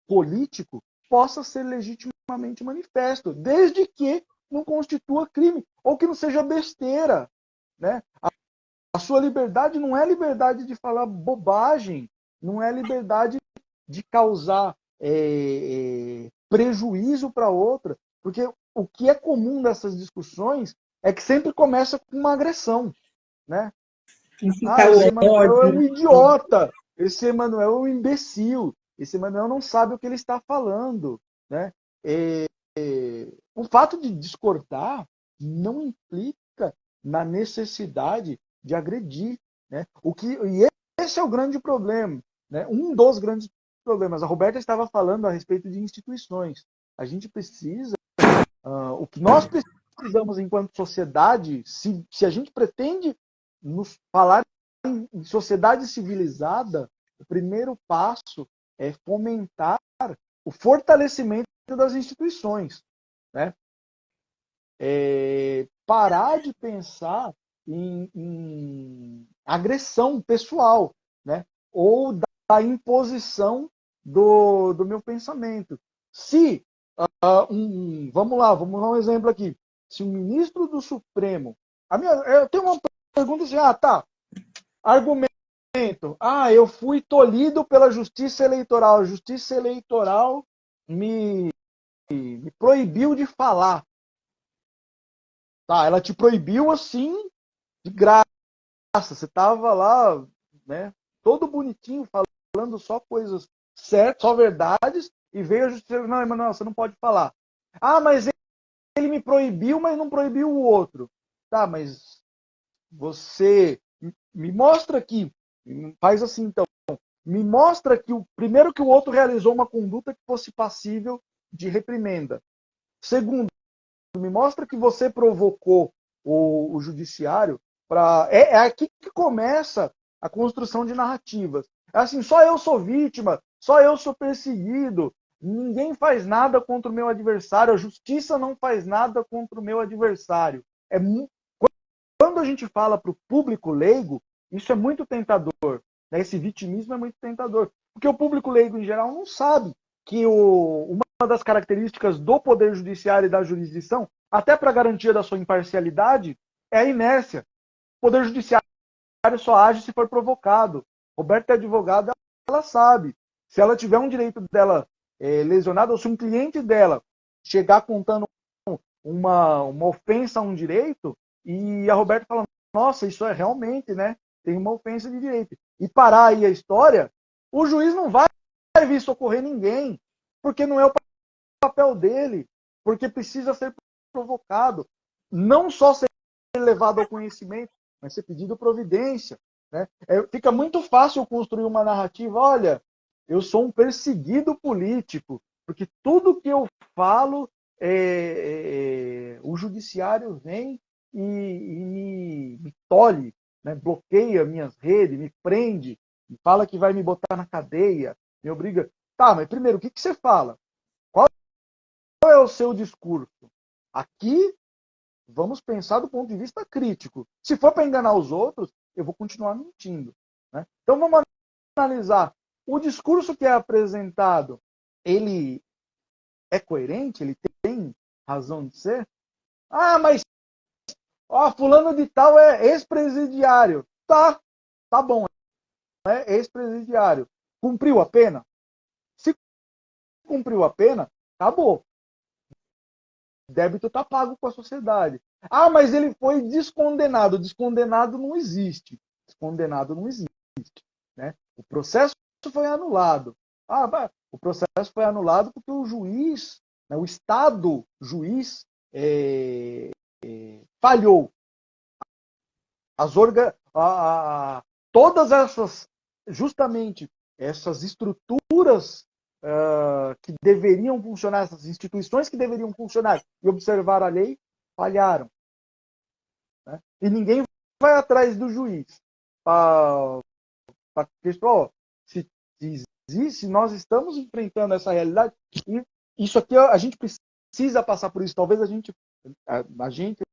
político possa ser legitimamente manifesto, desde que não constitua crime, ou que não seja besteira, né? A sua liberdade não é liberdade de falar bobagem, não é liberdade de causar prejuízo para outra, porque o que é comum dessas discussões é que sempre começa com uma agressão, né? Esse Emanuel é um idiota, esse Emanuel é um imbecil, esse Emanuel não sabe o que ele está falando, né? O fato de discordar não implica na necessidade de agredir, né? E esse é o grande problema, né? Um dos grandes problemas. A Roberta estava falando a respeito de instituições. A gente precisa, o que nós precisamos enquanto sociedade, se a gente pretende nos falar em sociedade civilizada, o primeiro passo é fomentar o fortalecimento das instituições, né? Parar de pensar em agressão pessoal, né? Ou da imposição do meu pensamento. Se, vamos lá, vamos dar um exemplo aqui. Se um ministro do Supremo... eu tenho uma pergunta assim, tá, argumento. Eu fui tolhido pela Justiça Eleitoral. A Justiça Eleitoral me proibiu de falar. Tá, ela te proibiu assim, de graça. Você estava lá, né, todo bonitinho, falando só coisas certas, só verdades, e veio a justiça, não, Emanuel, você não pode falar. Mas ele me proibiu, mas não proibiu o outro. Tá, mas você me mostra aqui, faz assim então, me mostra que primeiro que o outro realizou uma conduta que fosse passível de reprimenda. Segundo, me mostra que você provocou o judiciário para... É aqui que começa a construção de narrativas. É assim, só eu sou vítima, só eu sou perseguido, ninguém faz nada contra o meu adversário, a justiça não faz nada contra o meu adversário. Quando a gente fala para o público leigo, isso é muito tentador. Né? Esse vitimismo é muito tentador. Porque o público leigo, em geral, não sabe que uma das características do Poder Judiciário e da jurisdição, até para garantia da sua imparcialidade, é a inércia. O Poder Judiciário só age se for provocado. Roberta é advogada, ela sabe. Se ela tiver um direito dela lesionado, ou se um cliente dela chegar contando uma ofensa a um direito, e a Roberta fala, nossa, isso é realmente, né? Tem uma ofensa de direito. E parar aí a história, o juiz não vai vir socorrer ninguém, porque não é o papel dele, porque precisa ser provocado. Não só ser levado ao conhecimento, mas ser pedido providência. Né? Fica muito fácil construir uma narrativa, olha, eu sou um perseguido político, porque tudo que eu falo, o judiciário vem e me tolhe, né? Bloqueia minhas redes, me prende, me fala que vai me botar na cadeia, me obriga. Tá, mas primeiro, o que você fala? Qual é o seu discurso? Aqui, vamos pensar do ponto de vista crítico. Se for para enganar os outros, eu vou continuar mentindo. Né? Então, vamos analisar. O discurso que é apresentado, ele é coerente? Ele tem razão de ser? Mas fulano de tal é ex-presidiário. Tá bom, é ex-presidiário. Cumpriu a pena? Se cumpriu a pena, acabou. O débito está pago com a sociedade. Mas ele foi descondenado. Descondenado não existe. Descondenado não existe. Né? O processo foi anulado. O processo foi anulado porque o juiz, né, o Estado juiz, falhou. Todas essas, justamente, essas estruturas que deveriam funcionar, essas instituições que deveriam funcionar e observar a lei, falharam. Né? E ninguém vai atrás do juiz para pessoal, se nós estamos enfrentando essa realidade, e isso aqui a gente precisa passar por isso. Talvez a gente,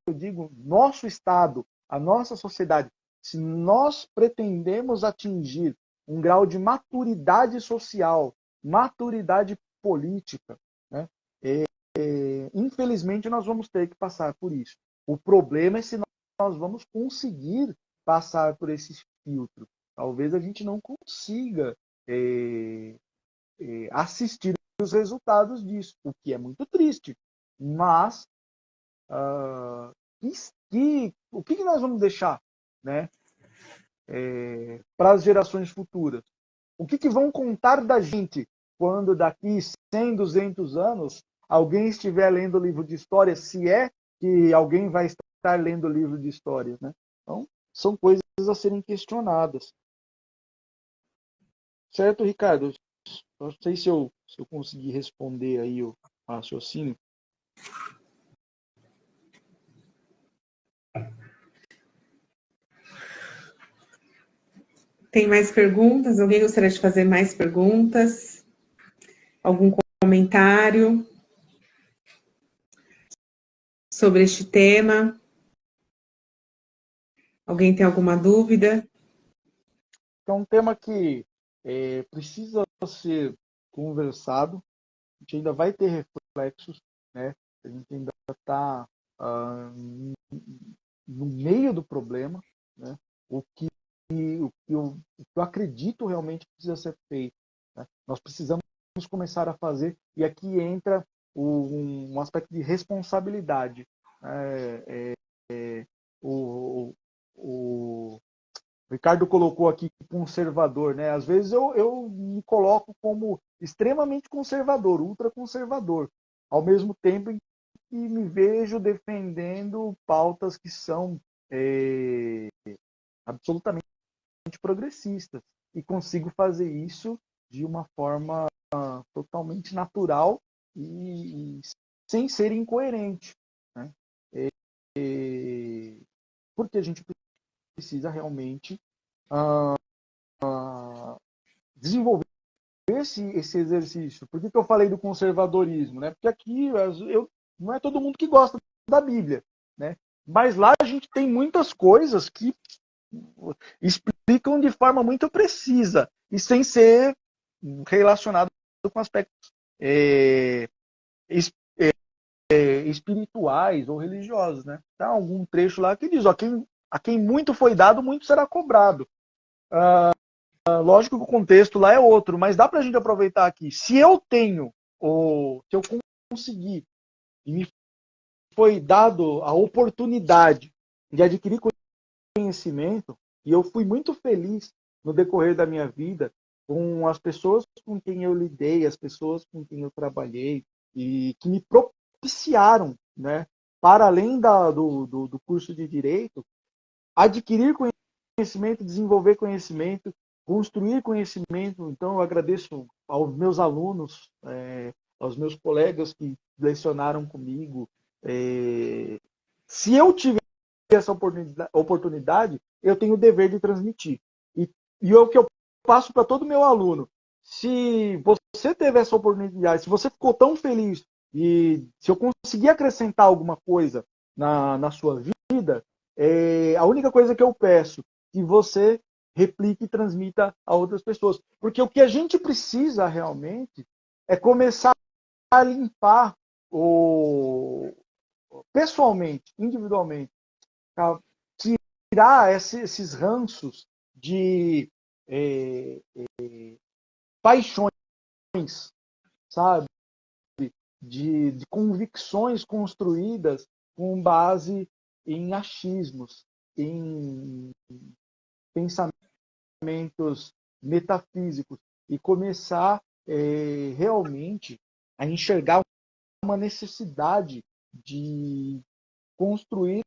eu digo, nosso Estado, a nossa sociedade, se nós pretendemos atingir um grau de maturidade social, maturidade política, né, infelizmente nós vamos ter que passar por isso. O problema é se nós vamos conseguir passar por esse filtro. Talvez a gente não consiga assistir os resultados disso, o que é muito triste. Mas o que nós vamos deixar, né, para as gerações futuras? O que vão contar da gente quando daqui 100, 200 anos alguém estiver lendo o livro de história, se é que alguém vai estar lendo o livro de história, né? Então, são coisas a serem questionadas. Certo, Ricardo? Não sei se eu consegui responder aí o raciocínio. Tem mais perguntas? Alguém gostaria de fazer mais perguntas? algum comentário sobre este tema? Alguém tem alguma dúvida? É um tema que precisa ser conversado, a gente ainda vai ter reflexos, né? A gente ainda está no meio do problema, né? O que eu acredito realmente precisa ser feito, né? Nós precisamos começar a fazer, e aqui entra um aspecto de responsabilidade. O, o Ricardo colocou aqui conservador, né? Às vezes eu me coloco como extremamente conservador, ultraconservador, ao mesmo tempo em que me vejo defendendo pautas que são absolutamente progressistas, e consigo fazer isso de uma forma totalmente natural e sem ser incoerente, né? Porque a gente precisa realmente desenvolver esse exercício. Por que eu falei do conservadorismo? Né? Porque aqui não é todo mundo que gosta da Bíblia, né? Mas lá a gente tem muitas coisas que explicam de forma muito precisa e sem ser relacionado com aspectos espirituais ou religiosos, né? Tem algum trecho lá que diz: ó, a quem muito foi dado, muito será cobrado. Lógico que o contexto lá é outro, mas dá para a gente aproveitar aqui. Se eu tenho, ou se eu conseguir, e me foi dado a oportunidade de adquirir conhecimento, e eu fui muito feliz no decorrer da minha vida com as pessoas com quem eu lidei, as pessoas com quem eu trabalhei, e que me propiciaram, né, para além do curso de Direito, adquirir conhecimento, desenvolver conhecimento, construir conhecimento. Então, eu agradeço aos meus alunos, aos meus colegas que lecionaram comigo. Se eu tiver essa oportunidade, eu tenho o dever de transmitir. E é o que eu passo para todo meu aluno. Se você teve essa oportunidade, se você ficou tão feliz e se eu conseguir acrescentar alguma coisa na sua vida, a única coisa que eu peço é que você replique e transmita a outras pessoas. Porque o que a gente precisa realmente é começar a limpar pessoalmente, individualmente, tirar esses ranços de paixões, sabe? De convicções construídas com base em achismos, em pensamentos metafísicos, e começar realmente a enxergar uma necessidade de construir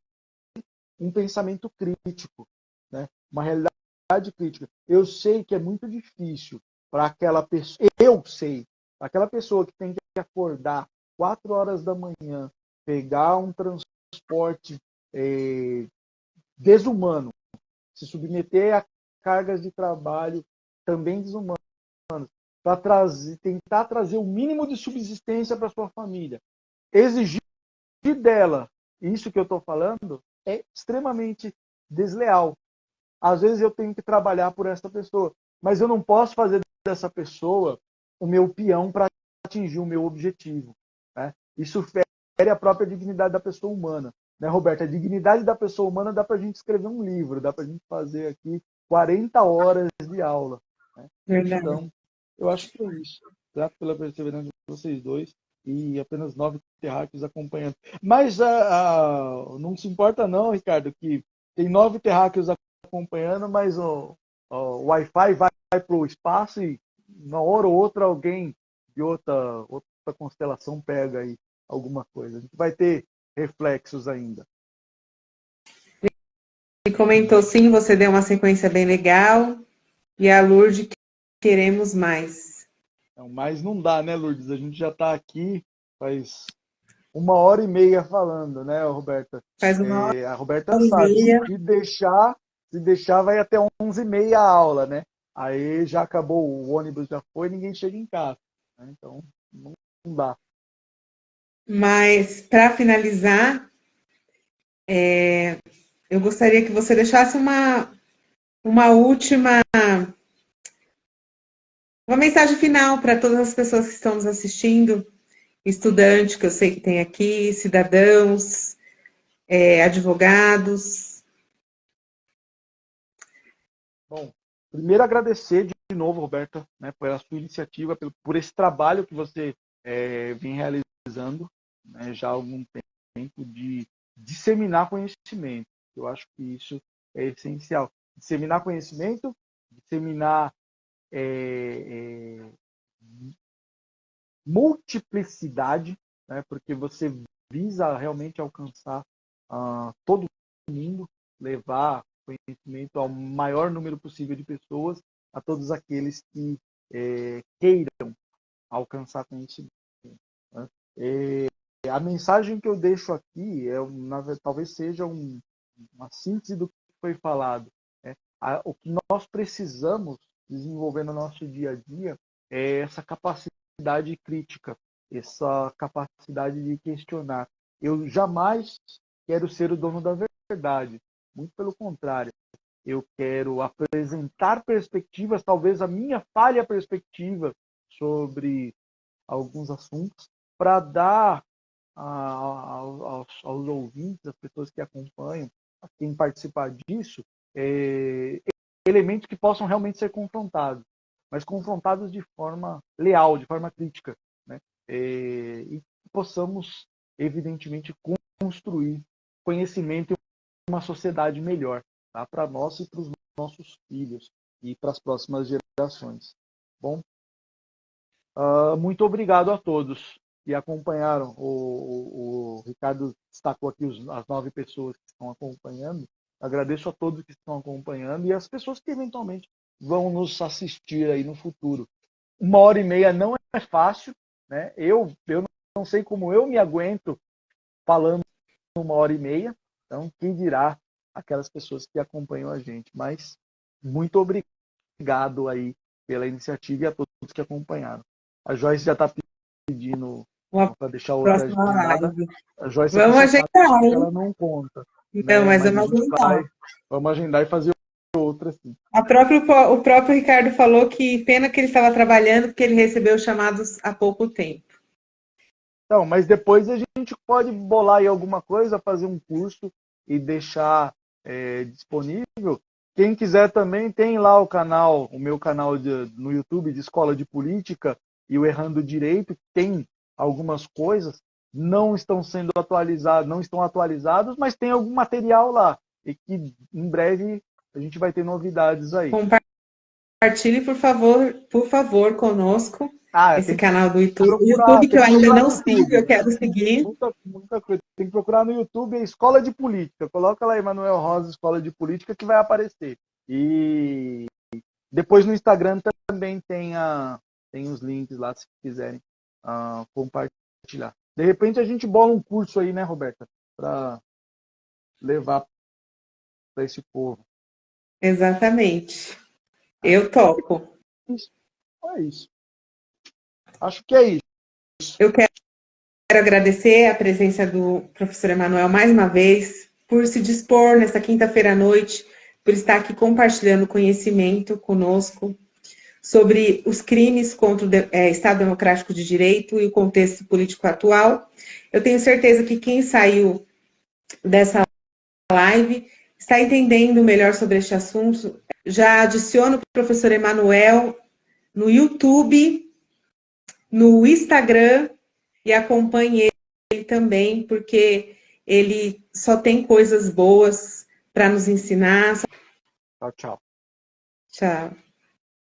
um pensamento crítico, né? Uma realidade crítica. Eu sei que é muito difícil para aquela pessoa, eu sei, aquela pessoa que tem que acordar 4 horas da manhã, pegar um transporte desumano, se submeter a cargas de trabalho também desumanas, para tentar trazer o mínimo de subsistência para sua família. Exigir dela isso que eu estou falando é extremamente desleal. Às vezes eu tenho que trabalhar por essa pessoa, mas eu não posso fazer dessa pessoa o meu peão para atingir o meu objetivo, né? Isso fere a própria dignidade da pessoa humana, né, Roberta? A dignidade da pessoa humana dá para a gente escrever um livro, dá para a gente fazer aqui 40 horas de aula, né? Verdade. Então, eu acho que é isso. Grato pela perseverança de vocês dois e apenas 9 terráqueos acompanhando. Mas não se importa não, Ricardo, que tem 9 terráqueos acompanhando, mas o Wi-Fi vai para o espaço e uma hora ou outra alguém de outra constelação pega aí alguma coisa. A gente vai ter reflexos ainda. E comentou sim, você deu uma sequência bem legal. E a Lourdes, queremos mais. Não, mas não dá, né, Lourdes? A gente já está aqui faz 1h30 falando, né, Roberta? Faz uma hora A Roberta e sabe, meia. se deixar vai até 11h30 a aula, né? Aí já acabou, o ônibus já foi, ninguém chega em casa. né? Então, não dá. Mas, para finalizar, eu gostaria que você deixasse uma última, uma mensagem final para todas as pessoas que estão nos assistindo, estudantes que eu sei que tem aqui, cidadãos, advogados. Bom, primeiro agradecer de novo, Roberta, né, pela sua iniciativa, por esse trabalho que você vem realizando, né, já há algum tempo, de disseminar conhecimento. Eu acho que isso é essencial. Disseminar conhecimento, disseminar multiplicidade, né, porque você visa realmente alcançar todo mundo, levar conhecimento ao maior número possível de pessoas, a todos aqueles que queiram alcançar conhecimento, né? A mensagem que eu deixo aqui talvez seja uma síntese do que foi falado, né? O que nós precisamos desenvolver no nosso dia a dia é essa capacidade crítica, essa capacidade de questionar. Eu jamais quero ser o dono da verdade, muito pelo contrário. Eu quero apresentar perspectivas, talvez a minha falha perspectiva sobre alguns assuntos, para dar aos ouvintes, às pessoas que acompanham, a quem participar disso, elementos que possam realmente ser confrontados, mas confrontados de forma leal, de forma crítica, né? E possamos, evidentemente, construir conhecimento e uma sociedade melhor, tá? Para nós e para os nossos filhos e para as próximas gerações. Bom, muito obrigado a todos que acompanharam. O Ricardo destacou aqui as 9 pessoas que estão acompanhando. Agradeço a todos que estão acompanhando e as pessoas que eventualmente vão nos assistir aí no futuro. 1h30 não é fácil, né? Eu não sei como eu me aguento falando 1h30, então quem dirá aquelas pessoas que acompanham a gente. Mas muito obrigado aí pela iniciativa e a todos que acompanharam. A Joyce já está pedindo para deixar outra Próxima agendada. live. A Joyce Vamos aqui só agendar, que hein? ela não conta. Não, Né? mas Mas a vamos gente agendar. vamos agendar e fazer outra, sim. O próprio Ricardo falou que pena que ele estava trabalhando porque ele recebeu chamados há pouco tempo. Então, mas depois a gente pode bolar aí alguma coisa, fazer um curso e deixar disponível. Quem quiser também tem lá o meu canal no YouTube de Escola de Política e o Errando Direito, tem algumas coisas, não estão atualizados, mas tem algum material lá. E que em breve a gente vai ter novidades aí. Compartilhe, por favor, conosco esse Tem canal do YouTube. procurar, YouTube que eu ainda não sigo, eu YouTube. quero seguir. Muita coisa. Tem que procurar no YouTube a Escola de Política. Coloca lá Emanuel Rosa Escola de Política que vai aparecer. E depois no Instagram também tem os links lá, se quiserem compartilhar. De repente a gente bola um curso aí, né, Roberta? Para levar para esse povo. Exatamente. Eu topo. É isso. Acho que é isso. Eu quero agradecer a presença do professor Emanuel mais uma vez, por se dispor nessa quinta-feira à noite, por estar aqui compartilhando conhecimento conosco sobre os crimes contra o Estado Democrático de Direito e o contexto político atual. Eu tenho certeza que quem saiu dessa live está entendendo melhor sobre este assunto. Já adiciono o professor Emanuel no YouTube, no Instagram, e acompanhe ele também, porque ele só tem coisas boas para nos ensinar. Tchau, tchau. Tchau.